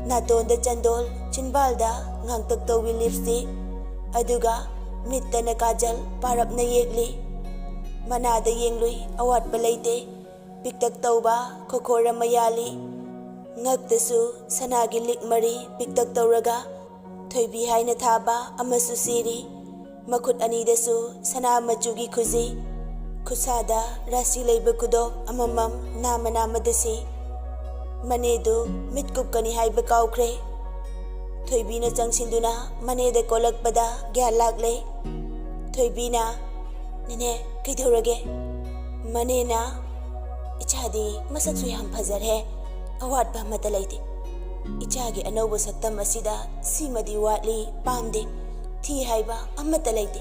ꯅꯥꯇꯣꯟꯗ ꯆꯟꯗꯣꯜ, ꯆꯤꯟꯕꯥꯜꯗ ꯉꯥꯡꯇꯛ ꯇꯧꯕꯤ ꯂꯤꯞꯁꯇꯤꯛ, ꯑꯗꯨꯒ ꯃꯤꯠꯇꯅ ꯀꯥꯖꯜ ꯄꯥꯔꯞꯅ ꯌꯦꯛꯂꯤ꯫ ꯃꯅꯥꯗ ꯌꯦꯡꯂꯨꯏ ꯑꯋꯥꯠꯄ ꯂꯩꯇꯦ꯫ ꯄꯤꯛꯇꯛ ꯇꯧꯕ ꯈꯣꯈꯣꯔ ꯑꯃ ꯌꯥꯜꯂꯤ꯫ ꯉꯛꯇꯁꯨ ꯁꯅꯥꯒꯤ ꯂꯤꯛ ꯃꯔꯤ ꯄꯤꯛꯇꯛ ꯇꯧꯔꯒ ꯊꯣꯏꯕꯤ ꯍꯥꯏꯅ ꯊꯥꯕ ꯑꯃꯁꯨ ꯁꯤꯔꯤ꯫ ꯃꯈꯨꯠ ꯑꯅꯤꯗꯁꯨ ꯁꯅꯥ ꯃꯆꯨꯒꯤ ꯈꯨꯖꯤ, ꯈꯨꯠꯁꯥꯗ ꯔꯥꯁꯤ ꯂꯩꯕ ꯈꯨꯗꯣꯞ ꯑꯃꯃꯝ ꯅꯥꯝꯃ ꯅꯥꯝꯃꯗ ꯁꯤ꯫ ꯃꯅꯦꯗꯨ ꯃꯤꯠ ꯀꯨꯞꯀꯅꯤ ꯍꯥꯏꯕ ꯀꯥꯎꯈ꯭ꯔꯦ꯫ ꯊꯣꯏꯕꯤꯅ ꯆꯪꯁꯤꯟꯗꯨꯅ ꯃꯅꯦꯗ ꯀꯣꯜꯂꯛꯄꯗ ꯒ꯭ꯌꯥꯟ ꯂꯥꯛꯂꯦ꯫ ꯊꯣꯏꯕꯤꯅ "ꯅꯦꯅꯦ, ꯀꯩꯗꯧꯔꯒꯦ?" ꯃꯅꯦꯅ "ꯏꯆꯥꯗꯤ ꯃꯁꯛꯁꯨ ꯌꯥꯝ ꯐꯖꯔꯦ꯫ ꯑꯋꯥꯠꯄ ꯑꯃꯠꯇ ꯂꯩꯇꯦ꯫ ꯏꯆꯥꯒꯤ ꯑꯅꯧꯕ ꯁꯛꯇꯝ ꯑꯁꯤꯗ ꯁꯤꯃꯗꯤ ꯋꯥꯠꯂꯤ, ꯄꯥꯝꯗꯦ, ꯊꯤ ꯍꯥꯏꯕ ꯑꯃꯠꯇ ꯂꯩꯇꯦ꯫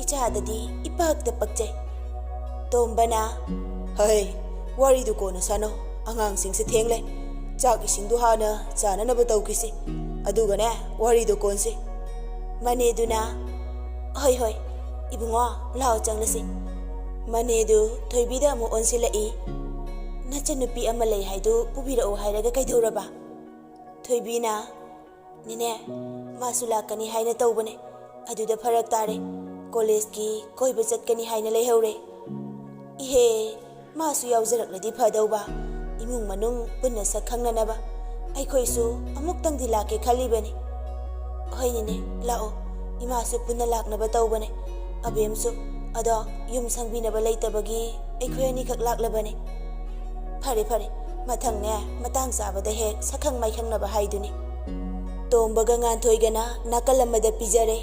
ꯏꯆꯥꯗꯗꯤ ꯏꯄꯛꯇ ꯄꯛꯆꯩ꯫ ꯇꯣꯝꯕꯅ ꯍꯩ, ꯋꯥꯔꯤꯗꯨ ꯀꯣꯟꯅ ꯁꯥꯟꯅꯧ, ꯑꯉꯥꯡꯁꯤꯡꯁꯦ ꯊꯦꯡꯂꯩ꯫ ꯆꯥꯛ ꯏꯁꯤꯡꯗꯨ ꯍꯥꯟꯅ ꯆꯥꯅꯅꯕ ꯇꯧꯈꯤꯁꯤ, ꯑꯗꯨꯒꯅꯦ ꯋꯥꯔꯤꯗꯨ ꯀꯣꯟꯁꯤ꯫ ꯃꯅꯦꯗꯨꯅ ꯍꯣꯏ ꯍꯣꯏ ꯏꯕꯨꯡꯉꯣ ꯂꯥꯛꯑꯣ ꯆꯪꯂꯁꯤ꯫ ꯃꯅꯦꯗꯨ ꯊꯣꯏꯕꯤꯗ ꯑꯃꯨꯛ ꯑꯣꯟꯁꯤꯜꯂꯛꯏ꯫ ꯅꯆꯟꯅꯨꯄꯤ ꯑꯃ ꯂꯩ ꯍꯥꯏꯗꯨ ꯄꯨꯕꯤꯔꯛꯎ ꯍꯥꯏꯔꯒ ꯀꯩꯗꯧꯔꯕ? ꯊꯣꯏꯕꯤꯅ ꯅꯦꯅꯦ ꯃꯥꯁꯨ ꯂꯥꯛꯀꯅꯤ ꯍꯥꯏꯅ ꯇꯧꯕꯅꯦ, ꯑꯗꯨꯗ ꯐꯔꯛ ꯇꯥꯔꯦ, ꯀꯣꯂꯦꯖꯀꯤ ꯀꯣꯏꯕ ꯆꯠꯀꯅꯤ ꯍꯥꯏꯅ ꯂꯩꯍꯧꯔꯦ꯫ ꯏꯍꯦ, ꯃꯥꯁꯨ ꯌꯥꯎꯖꯔꯛꯂꯗꯤ ꯐꯗꯧꯕ, ꯏꯃꯨꯡ ꯃꯅꯨꯡ ꯄꯨꯟꯅ ꯁꯛ ꯈꯪꯅꯅꯕ ꯑꯩꯈꯣꯏꯁꯨ ꯑꯃꯨꯛꯇꯪꯗꯤ ꯂꯥꯛꯀꯦ ꯈꯜꯂꯤꯕꯅꯤ꯫ ꯍꯣꯏꯅꯦ ꯂꯥꯛꯑꯣ, ꯏꯃꯥꯁꯨ ꯄꯨꯟꯅ ꯂꯥꯛꯅꯕ ꯇꯧꯕꯅꯦ, ꯑꯕꯦꯝꯁꯨ, ꯑꯗꯣ ꯌꯨꯝ ꯁꯪꯕꯤꯅꯕ ꯂꯩꯇꯕꯒꯤ ꯑꯩꯈꯣꯏ ꯑꯅꯤꯈꯛ ꯂꯥꯛꯂꯕꯅꯤ꯫ ꯐꯔꯦ ꯐꯔꯦ, ꯃꯊꯪꯅꯦ ꯃꯇꯥꯡ ꯆꯥꯕꯗ ꯍꯦꯛ ꯁꯛꯈꯪ ꯃꯥꯏꯈꯪꯅꯕ ꯍꯥꯏꯗꯨꯅꯤ꯫ ꯇꯣꯝꯕꯒ ꯉꯥꯟꯊꯣꯏꯒꯅ ꯅꯥꯀꯜ ꯑꯃꯗ ꯄꯤꯖꯔꯦ,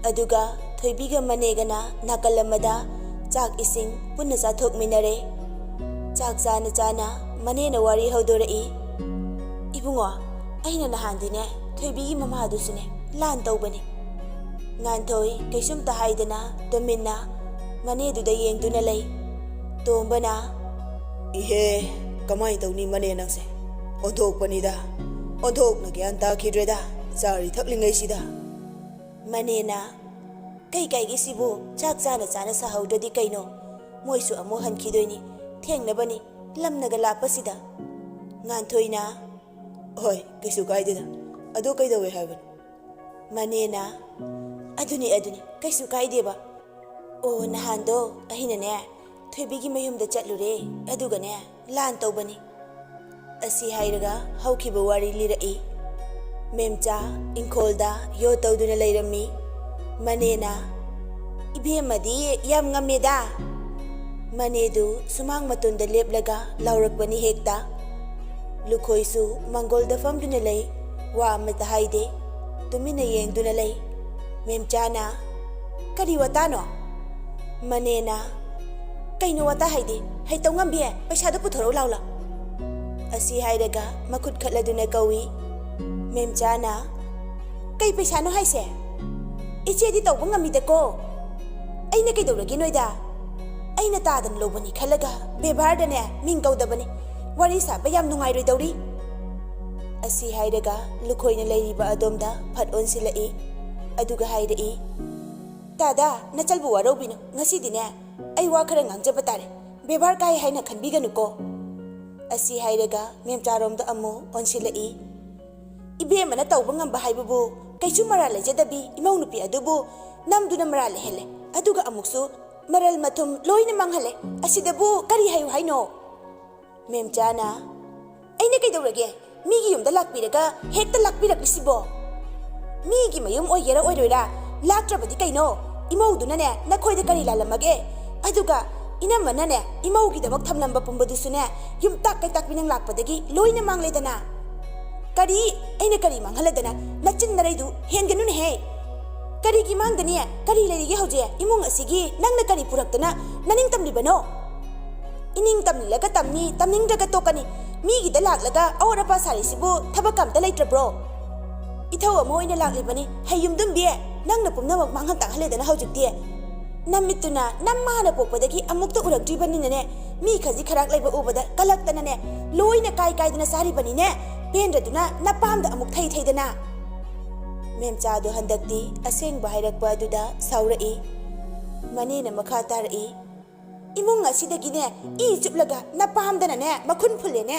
ꯑꯗꯨꯒ ꯊꯣꯏꯕꯤꯒ ꯃꯅꯦꯒꯅ ꯅꯥꯀꯜ ꯑꯃꯗ ꯆꯥꯛ ꯏꯁꯤꯡ ꯄꯨꯟꯅ ꯆꯥꯊꯣꯛꯃꯤꯟꯅꯔꯦ꯫ ꯆꯥꯛ ꯆꯥꯅ ꯆꯥꯅ ꯃꯅꯦꯅ ꯋꯥꯔꯤ ꯍꯧꯗꯣꯔꯛꯏ꯫ ꯏꯕꯨꯡꯉꯣ, ꯑꯩꯅ ꯅꯍꯥꯟꯗꯤꯅꯦ ꯊꯣꯏꯕꯤꯒꯤ ꯃꯃꯥꯗꯨꯁꯨꯅꯦ ꯂꯥꯟ ꯇꯧꯕꯅꯤ꯫ ꯉꯥꯟꯊꯣꯏ ꯀꯩꯁꯨꯝꯇ ꯍꯥꯏꯗꯅ ꯇꯨꯃꯤꯟꯅ ꯃꯅꯦꯗꯨꯗ ꯌꯦꯡꯗꯨꯅ ꯂꯩ꯫ ꯇꯣꯝꯕꯅ ꯏꯍꯦ, ꯀꯃꯥꯏꯅ ꯇꯧꯅꯤ ꯃꯅꯦ ꯅꯪꯁꯦ? ꯑꯣꯟꯊꯣꯛꯄꯅꯤꯗ, ꯑꯣꯟꯊꯣꯛꯅ ꯒ꯭ꯌꯥꯟ ꯇꯥꯈꯤꯗ꯭ꯔꯦꯗ ꯆꯥꯔꯤ ꯊꯛꯂꯤꯉꯩꯁꯤꯗ꯫ ꯃꯅꯦꯅ ꯀꯩ ꯀꯥꯏꯒꯦ ꯁꯤꯕꯨ, ꯆꯥꯛ ꯆꯥꯅ ꯆꯥꯅ ꯁꯥꯍꯧꯗ꯭ꯔꯗꯤ ꯀꯩꯅꯣ, ꯃꯣꯏꯁꯨ ꯑꯃꯨꯛ ꯍꯟꯈꯤꯗꯣꯏꯅꯤ, ꯊꯦꯡꯅꯕꯅꯤ, ꯂꯝꯅꯒ ꯂꯥꯞꯄꯁꯤꯗ꯫ ꯉꯥꯟꯊꯣꯏꯅ ꯍꯣꯏ ꯀꯩꯁꯨ ꯀꯥꯏꯗꯦꯗ, ꯑꯗꯣ ꯀꯩꯗꯧꯋꯦ ꯍꯥꯏꯕꯅꯣ? ꯃꯅꯦꯅ ꯑꯗꯨꯅꯤ ꯀꯩꯁꯨ ꯀꯥꯏꯗꯦꯕ꯫ ꯑꯣ ꯅꯍꯥꯟꯗꯣ ꯑꯩꯅꯅꯦ ꯊꯣꯏꯕꯤꯒꯤ ꯃꯌꯨꯝꯗ ꯆꯠꯂꯨꯔꯦ, ꯑꯗꯨꯒꯅꯦ ꯂꯥꯟ ꯇꯧꯕꯅꯤ꯫ ꯑꯁꯤ ꯍꯥꯏꯔꯒ ꯍꯧꯈꯤꯕ ꯋꯥꯔꯤ ꯂꯤꯔꯛꯏ꯫ ꯃꯦꯝꯆꯥ ꯏꯪꯈꯣꯜꯗ ꯌꯣ ꯇꯧꯗꯨꯅ ꯂꯩꯔꯝꯃꯤ꯫ ꯃꯅꯦꯅ ꯏꯕꯦꯝꯃꯗꯤ ꯌꯥꯝ ꯉꯝꯃꯦꯗ꯫ ꯃꯅꯦꯗꯨ ꯁꯨꯃꯥꯡ ꯃꯇꯣꯟꯗ ꯂꯦꯞꯂꯒ ꯂꯥꯎꯔꯛꯄꯅꯤ ꯍꯦꯛꯇ꯫ ꯂꯨꯈꯣꯏꯁꯨ ꯃꯥꯡꯒꯣꯜꯗ ꯐꯝꯗꯨꯅ ꯂꯩ, ꯋꯥ ꯑꯃꯠꯇ ꯍꯥꯏꯗꯦ, ꯇꯨꯃꯤꯟꯅ ꯌꯦꯡꯗꯨꯅ ꯂꯩ꯫ ꯃꯦꯝꯆꯥꯅ ꯀꯔꯤ ꯋꯥꯇꯥꯅꯣ? ꯃꯅꯦꯅ ꯀꯩꯅꯣ ꯋꯥꯇꯥ ꯍꯥꯏꯗꯤ, ꯍꯩꯇꯧ ꯉꯝꯕꯤꯌꯦ, ꯄꯩꯁꯥꯗꯣ ꯄꯨꯊꯣꯔꯛꯎ ꯂꯥꯎꯂꯥ꯫ ꯑꯁꯤ ꯍꯥꯏꯔꯒ ꯃꯈꯨꯠ ꯈꯠꯂꯗꯨꯅ ꯀꯧꯏ꯫ ꯃꯦꯝꯆꯥꯅ ꯀꯩ ꯄꯩꯁꯥꯅꯣ ꯍꯥꯏꯁꯦ? ꯏꯆꯦꯗꯤ ꯇꯧꯕ ꯉꯝꯃꯤꯗꯀꯣ, ꯑꯩꯅ ꯀꯩꯗꯧꯔꯒꯦ ꯅꯣꯏꯗ? ꯑꯩꯅ ꯇꯥꯗꯅ ꯂꯧꯕꯅꯤ ꯈꯜꯂꯒ ꯕꯦꯕꯥꯔꯗꯅꯦ ꯃꯤꯡ ꯀꯧꯗꯕꯅꯤ, ꯋꯥꯔꯤ ꯁꯥꯕ ꯌꯥꯝ ꯅꯨꯡꯉꯥꯏꯔꯣꯏꯗꯧꯔꯤ꯫ ꯑꯁꯤ ꯍꯥꯏꯔꯒ ꯂꯨꯈꯣꯏꯅ ꯂꯩꯔꯤꯕ ꯑꯗꯣꯝꯗ ꯐꯠ ꯑꯣꯟꯁꯤꯜꯂꯛꯏ, ꯑꯗꯨꯒ ꯍꯥꯏꯔꯛꯏ, ꯗꯥꯗꯥ ꯅꯆꯜꯕꯨ ꯋꯥꯔꯧꯕꯤꯅꯨ, ꯉꯁꯤꯗꯤꯅꯦ ꯑꯩ ꯋꯥ ꯈꯔ ꯉꯥꯡꯖꯕ ꯇꯥꯔꯦ, ꯕꯦꯕꯥꯔ ꯀꯥꯏ ꯍꯥꯏꯅ ꯈꯟꯕꯤꯒꯅꯨꯀꯣ꯫ ꯑꯁꯤ ꯍꯥꯏꯔꯒ ꯃꯦꯝꯆꯥꯔꯣꯝꯗ ꯑꯃꯨꯛ ꯑꯣꯟꯁꯤꯜꯂꯛꯏ꯫ ꯏꯕꯦꯝꯃꯅ ꯇꯧꯕ ꯉꯝꯕ ꯍꯥꯏꯕꯕꯨ ꯀꯩꯁꯨ ꯃꯔꯥꯜ ꯂꯩꯖꯗꯕꯤ ꯏꯃꯧ ꯅꯨꯄꯤ ꯑꯗꯨꯕꯨ ꯅꯝꯗꯨꯅ ꯃꯔꯥꯜ ꯂꯩꯍꯜꯂꯦ, ꯑꯗꯨꯒ ꯑꯃꯨꯛꯁꯨ ꯃꯔꯜ ꯃꯊꯨꯝ ꯂꯣꯏꯅ ꯃꯥꯡꯍꯜꯂꯦ, ꯑꯁꯤꯗꯕꯨ ꯀꯔꯤ ꯍꯥꯏꯌꯨ ꯍꯥꯏꯅꯣ? ꯃꯦꯝꯆꯥꯅ ꯑꯩꯅ ꯀꯩꯗꯧꯔꯒꯦ, ꯃꯤꯒꯤ ꯌꯨꯝꯗ ꯂꯥꯛꯄꯤꯔꯒ ꯍꯦꯛꯇ ꯂꯥꯛꯄꯤꯔꯛꯂꯤꯁꯤꯕꯣ? ꯃꯤꯒꯤ ꯃꯌꯨꯝ ꯑꯣꯏꯒꯦꯔꯥ ꯑꯣꯏꯔꯣꯏꯔꯥ, ꯂꯥꯛꯇ꯭ꯔꯕꯗꯤ ꯀꯩꯅꯣ, ꯏꯃꯧꯗꯨꯅꯅꯦ ꯅꯈꯣꯏꯗ ꯀꯔꯤ ꯂꯥꯜꯂꯝꯃꯒꯦ? ꯑꯗꯨꯒ ꯏꯅꯝꯃꯅꯅꯦ ꯏꯃꯧꯒꯤꯗꯃꯛ ꯊꯝꯂꯝꯕ ꯄꯨꯝꯕꯗꯨꯁꯨꯅꯦ ꯌꯨꯝꯇꯥꯛ ꯀꯩꯇꯥꯛꯄꯤ ꯅꯪ ꯂꯥꯛꯄꯗꯒꯤ ꯂꯣꯏꯅ ꯃꯥꯡꯂꯦꯗꯅ꯫ ꯀꯔꯤ? ꯑꯩꯅ ꯀꯔꯤ ꯃꯥꯡꯍꯜꯂꯗꯅ? ꯅꯆꯤꯟ ꯅꯔꯩꯗꯨ ꯍꯦꯟꯒꯅꯨꯅꯦꯍꯦ꯫ ꯀꯔꯤꯒꯤ ꯃꯥꯡꯒꯅꯤ? ꯀꯔꯤ ꯂꯩꯔꯤꯒꯦ ꯍꯧꯖꯤꯛ ꯏꯃꯨꯡ ꯑꯁꯤꯒꯤ ꯅꯪꯅ ꯀꯔꯤ ꯄꯨꯔꯛꯇꯅ ꯅꯅꯤꯡ ꯇꯝꯂꯤꯕꯅꯣ? ꯏꯅꯤꯡ ꯇꯝꯅꯤꯡꯂꯒ ꯇꯝꯅꯤ, ꯇꯝꯅꯤꯡꯗ꯭ꯔꯒ ꯇꯣꯛꯀꯅꯤ, ꯃꯤꯒꯤꯗ ꯂꯥꯛꯂꯒ ꯑꯋꯥꯠ ꯑꯄꯥ ꯁꯥꯔꯤꯁꯤꯕꯨ ꯊꯕꯛ ꯑꯝꯇ ꯂꯩꯇ꯭ꯔꯕ꯭ꯔꯣ? ꯏꯊꯧ ꯑꯃ ꯑꯣꯏꯅ ꯂꯥꯛꯂꯤꯕꯅꯤ, ꯍꯩꯌꯨꯝꯗꯨꯝꯕꯤ, ꯅꯪꯅ ꯄꯨꯝꯅꯃꯛ ꯃꯥꯡꯍꯟ ꯇꯥꯛꯍꯜꯂꯦꯗꯅ ꯍꯧꯖꯤꯛꯇꯤ꯫ ꯅꯃꯤꯠꯇꯨꯅ ꯅꯝꯃꯥꯅ ꯄꯣꯛꯄꯗꯒꯤ ꯑꯃꯨꯛꯇ ꯎꯔꯛꯇ꯭ꯔꯤꯕꯅꯤꯅꯅꯦ, ꯃꯤ ꯈꯖꯤꯛ ꯈꯔꯥꯛ ꯂꯩꯕ ꯎꯕꯗ ꯀꯂꯛꯇꯅꯅꯦ ꯂꯣꯏꯅ ꯀꯥꯏꯗꯅ ꯆꯥꯔꯤꯕꯅꯤꯅꯦ, ꯄꯦꯟꯗ꯭ꯔꯗꯨꯅ ꯅꯄꯥꯝꯗ ꯑꯃꯨꯛ ꯊꯩꯗꯅ꯫ ꯃꯦꯝꯆꯥꯗꯣ ꯍꯟꯗꯛꯇꯤ ꯑꯁꯦꯡꯕ ꯍꯥꯏꯔꯛꯄ ꯑꯗꯨꯗ ꯁꯥꯎꯔꯛꯏ꯫ ꯃꯅꯦꯅ ꯃꯈꯥ ꯇꯥꯔꯛꯏ, ꯏꯃꯨꯡ ꯑꯁꯤꯗꯒꯤꯅꯦ ꯏ ꯆꯨꯞꯂꯒ ꯅꯄꯥꯝꯗꯅꯅꯦ ꯃꯈꯨꯟ ꯐꯨꯜꯂꯦꯅꯦ꯫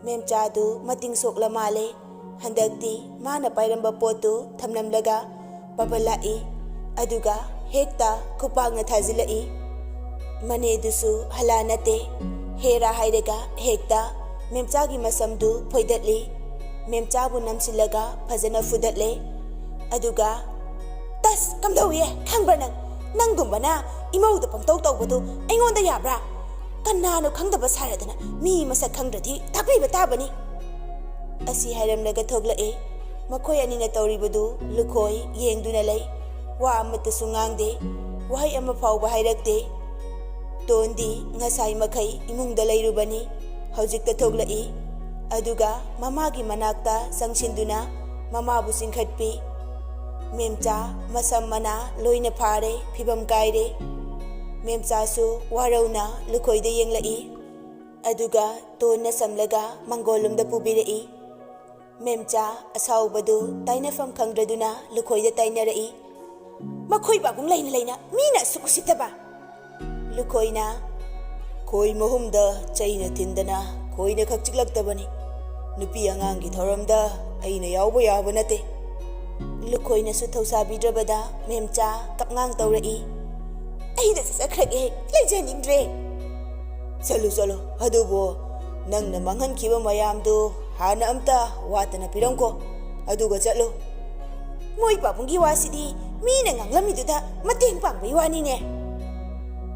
ꯃꯦꯝꯆꯥꯗꯨ ꯃꯇꯤꯡ ꯁꯣꯛꯂ ꯃꯥꯜꯂꯦ, ꯍꯟꯗꯛꯇꯤ ꯃꯥꯅ ꯄꯥꯏꯔꯝꯕ ꯄꯣꯠꯇꯨ ꯊꯝꯂꯝꯂꯒ ꯕꯕꯜ ꯂꯥꯛꯏ, ꯑꯗꯨꯒ ꯍꯦꯛꯇ ꯈꯨꯄꯥꯛꯅ ꯊꯥꯖꯤꯜꯂꯛꯏ꯫ ꯃꯅꯦꯗꯨꯁꯨ ꯍꯂꯥ ꯅꯠꯇꯦ, ꯍꯦꯔꯥ ꯍꯥꯏꯔꯒ ꯍꯦꯛꯇ ꯃꯦꯝꯆꯥꯒꯤ ꯃꯁꯝꯗꯨ ꯐꯣꯏꯗꯠꯂꯤ, ꯃꯦꯝꯆꯥꯕꯨ ꯅꯝꯁꯤꯜꯂꯒ ꯐꯖꯅ ꯐꯨꯗꯠꯂꯦ, ꯑꯗꯨꯒ ꯇꯁ ꯀꯝꯗꯧꯏ ꯈꯪꯕ꯭ꯔꯥ ꯅꯪꯒꯨꯝꯕꯅ ꯏꯃꯧꯗ ꯄꯪꯇꯧ ꯇꯧꯕꯗꯨ ꯑꯩꯉꯣꯟꯗ ꯌꯥꯕ꯭ꯔꯥ? ꯀꯅꯥꯅꯣ ꯈꯪꯗꯕ ꯁꯥꯔꯗꯅ ꯃꯤ ꯃꯁꯛ ꯈꯪꯗ꯭ꯔꯗꯤ ꯇꯥꯛꯄꯤꯕ ꯇꯥꯕꯅꯤ꯫ ꯑꯁꯤ ꯍꯥꯏꯔꯝꯂꯒ ꯊꯣꯛꯂꯛꯏ꯫ ꯃꯈꯣꯏ ꯑꯅꯤꯅ ꯇꯧꯔꯤꯕꯗꯨ ꯂꯨꯈꯣꯏ ꯌꯦꯡꯗꯨꯅ ꯂꯩ, ꯋꯥ ꯑꯃꯠꯇꯁꯨ ꯉꯥꯡꯗꯦ, ꯋꯥꯍꯩ ꯑꯃ ꯐꯥꯎꯕ ꯍꯥꯏꯔꯛꯇꯦ꯫ ꯇꯣꯟꯗꯤ ꯉꯁꯥꯏ ꯃꯈꯩ ꯏꯃꯨꯡꯗ ꯂꯩꯔꯨꯕꯅꯤ, ꯍꯧꯖꯤꯛꯇ ꯊꯣꯛꯂꯛꯏ꯫ ꯑꯗꯨꯒ ꯃꯃꯥꯒꯤ ꯃꯅꯥꯛꯇ ꯆꯪꯁꯤꯟꯗꯨꯅ ꯃꯃꯥꯕꯨ ꯆꯤꯡꯈꯠꯄꯤ꯫ ꯃꯦꯝꯆꯥ ꯃꯁꯝ ꯃꯅꯥ ꯂꯣꯏꯅ ꯐꯥꯔꯦ, ꯐꯤꯕꯝ ꯀꯥꯏꯔꯦ꯫ ꯃꯦꯝꯆꯥꯁꯨ ꯋꯥꯔꯧꯅ ꯂꯨꯈꯣꯏꯗ ꯌꯦꯡꯂꯛꯏ, ꯑꯗꯨꯒ ꯇꯣꯟꯅ ꯁꯝꯂꯒ ꯃꯪꯒꯣꯜꯂꯣꯝꯗ ꯄꯨꯕꯤꯔꯛꯏ꯫ ꯃꯦꯝꯆꯥ ꯑꯁꯥꯎꯕꯗꯨ ꯇꯥꯏꯅꯐꯝ ꯈꯪꯗ꯭ꯔꯗꯨꯅ ꯂꯨꯈꯣꯏꯗ ꯇꯥꯏꯅꯔꯛꯏ꯫ ꯃꯈꯣꯏ ꯄꯥꯕꯨꯡ ꯂꯩꯅ ꯂꯩꯅ ꯃꯤꯅ ꯑꯁꯨꯛ ꯎꯁꯤꯠꯇꯕ! ꯂꯨꯈꯣꯏꯅ ꯈꯣꯏ ꯃꯍꯨꯝꯗ ꯆꯩꯅ ꯊꯤꯟꯗꯅ ꯈꯣꯏꯅ ꯈꯛ ꯆꯤꯛꯂꯛꯇꯕꯅꯤ, ꯅꯨꯄꯤ ꯑꯉꯥꯡꯒꯤ ꯊꯧꯔꯝꯗ ꯑꯩꯅ ꯌꯥꯎꯕ ꯌꯥꯕ ꯅꯠꯇꯦ꯫ ꯂꯨꯈꯣꯏꯅꯁꯨ ꯊꯧꯁꯥꯕꯤꯗ꯭ꯔꯕꯗ ꯃꯦꯝꯆꯥ ꯀꯞꯉꯥꯡ ꯇꯧꯔꯛꯏ꯫ ꯑꯩꯗ ꯆꯠꯈ꯭ꯔꯒꯦ, ꯂꯩꯖꯅꯤꯡꯗ꯭ꯔꯦ꯫ ꯆꯠꯂꯨ ꯑꯗꯨꯕꯨ ꯅꯪꯅ ꯃꯥꯡꯍꯟꯈꯤꯕ ꯃꯌꯥꯝꯗꯨ ꯍꯥꯟꯅ ꯑꯝꯇ ꯋꯥꯠꯇꯅ ꯄꯤꯔꯝꯀꯣ, ꯑꯗꯨꯒ ꯆꯠꯂꯨ꯫ ꯃꯣꯏ ꯄꯥꯕꯨꯡꯒꯤ ꯋꯥꯁꯤꯗꯤ ꯃꯤꯅ ꯉꯥꯡꯂꯝꯃꯤꯗꯨꯗ ꯃꯇꯦꯡ ꯄꯥꯡꯕꯒꯤ ꯋꯥꯅꯤꯅꯦ꯫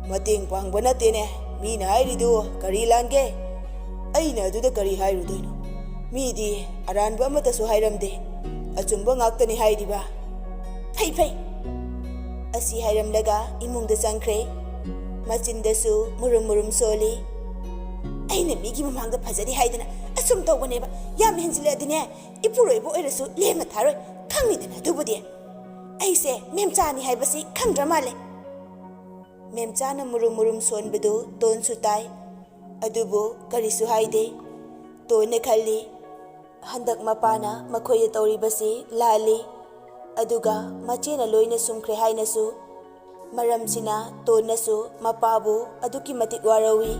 ꯃꯇꯦꯡ ꯄꯥꯡꯕ ꯅꯠꯇꯦꯅꯦ, ꯃꯤꯅ ꯍꯥꯏꯔꯤꯗꯨ ꯀꯔꯤ ꯂꯥꯟꯒꯦ? ꯑꯩꯅ ꯑꯗꯨꯗ ꯀꯔꯤ ꯍꯥꯏꯔꯨꯗꯣꯏꯅꯣ? ꯃꯤꯗꯤ ꯑꯔꯥꯟꯕ ꯑꯃꯠꯇꯁꯨ ꯍꯥꯏꯔꯝꯗꯦ, ꯑꯆꯨꯝꯕ ꯉꯥꯛꯇꯅꯤ ꯍꯥꯏꯔꯤꯕ꯫ ꯐꯩ ꯑꯁꯤ ꯍꯥꯏꯔꯝꯂꯒ ꯏꯃꯨꯡꯗ ꯆꯪꯈ꯭ꯔꯦ꯫ ꯃꯆꯤꯟꯗꯁꯨ ꯃꯨꯔꯨꯝ ꯁꯣꯜꯂꯤ꯫ ꯑꯩꯅ ꯃꯤꯒꯤ ꯃꯃꯥꯡꯗ ꯐꯖꯗꯦ ꯍꯥꯏꯗꯅ ꯑꯁꯨꯝ ꯇꯧꯕꯅꯦꯕ, ꯌꯥꯝ ꯍꯦꯟꯖꯤꯜꯂꯛꯑꯗꯤꯅꯦ ꯏꯄꯨꯔꯣꯏꯕ ꯑꯣꯏꯔꯁꯨ ꯂꯦꯝꯅ ꯊꯥꯔꯣꯏ, ꯈꯪꯅꯤꯗꯅ ꯑꯗꯨꯕꯨꯗꯤ꯫ ꯑꯩꯁꯦ ꯃꯦꯝꯆꯥꯅꯤ ꯍꯥꯏꯕꯁꯤ ꯈꯪꯗ꯭ꯔ ꯃꯥꯜꯂꯦ꯫ ꯃꯦꯝꯆꯥꯅ ꯃꯨꯔꯨꯝ ꯁꯣꯟꯕꯗꯨ ꯇꯣꯟꯁꯨ ꯇꯥꯏ, ꯑꯗꯨꯕꯨ ꯀꯔꯤꯁꯨ ꯍꯥꯏꯗꯦ꯫ ꯇꯣꯟꯅ ꯈꯜꯂꯤ, ꯍꯟꯗꯛ ꯃꯄꯥꯅ ꯃꯈꯣꯏꯗ ꯇꯧꯔꯤꯕꯁꯤ ꯂꯥꯜꯂꯤ, ꯑꯗꯨꯒ ꯃꯆꯦꯅ ꯂꯣꯏꯅ ꯁꯨꯝꯈ꯭ꯔꯦ ꯍꯥꯏꯅꯁꯨ꯫ ꯃꯔꯝꯁꯤꯅ ꯇꯣꯟꯅꯁꯨ ꯃꯄꯥꯕꯨ ꯑꯗꯨꯛꯀꯤ ꯃꯇꯤꯛ ꯋꯥꯔꯧꯏ꯫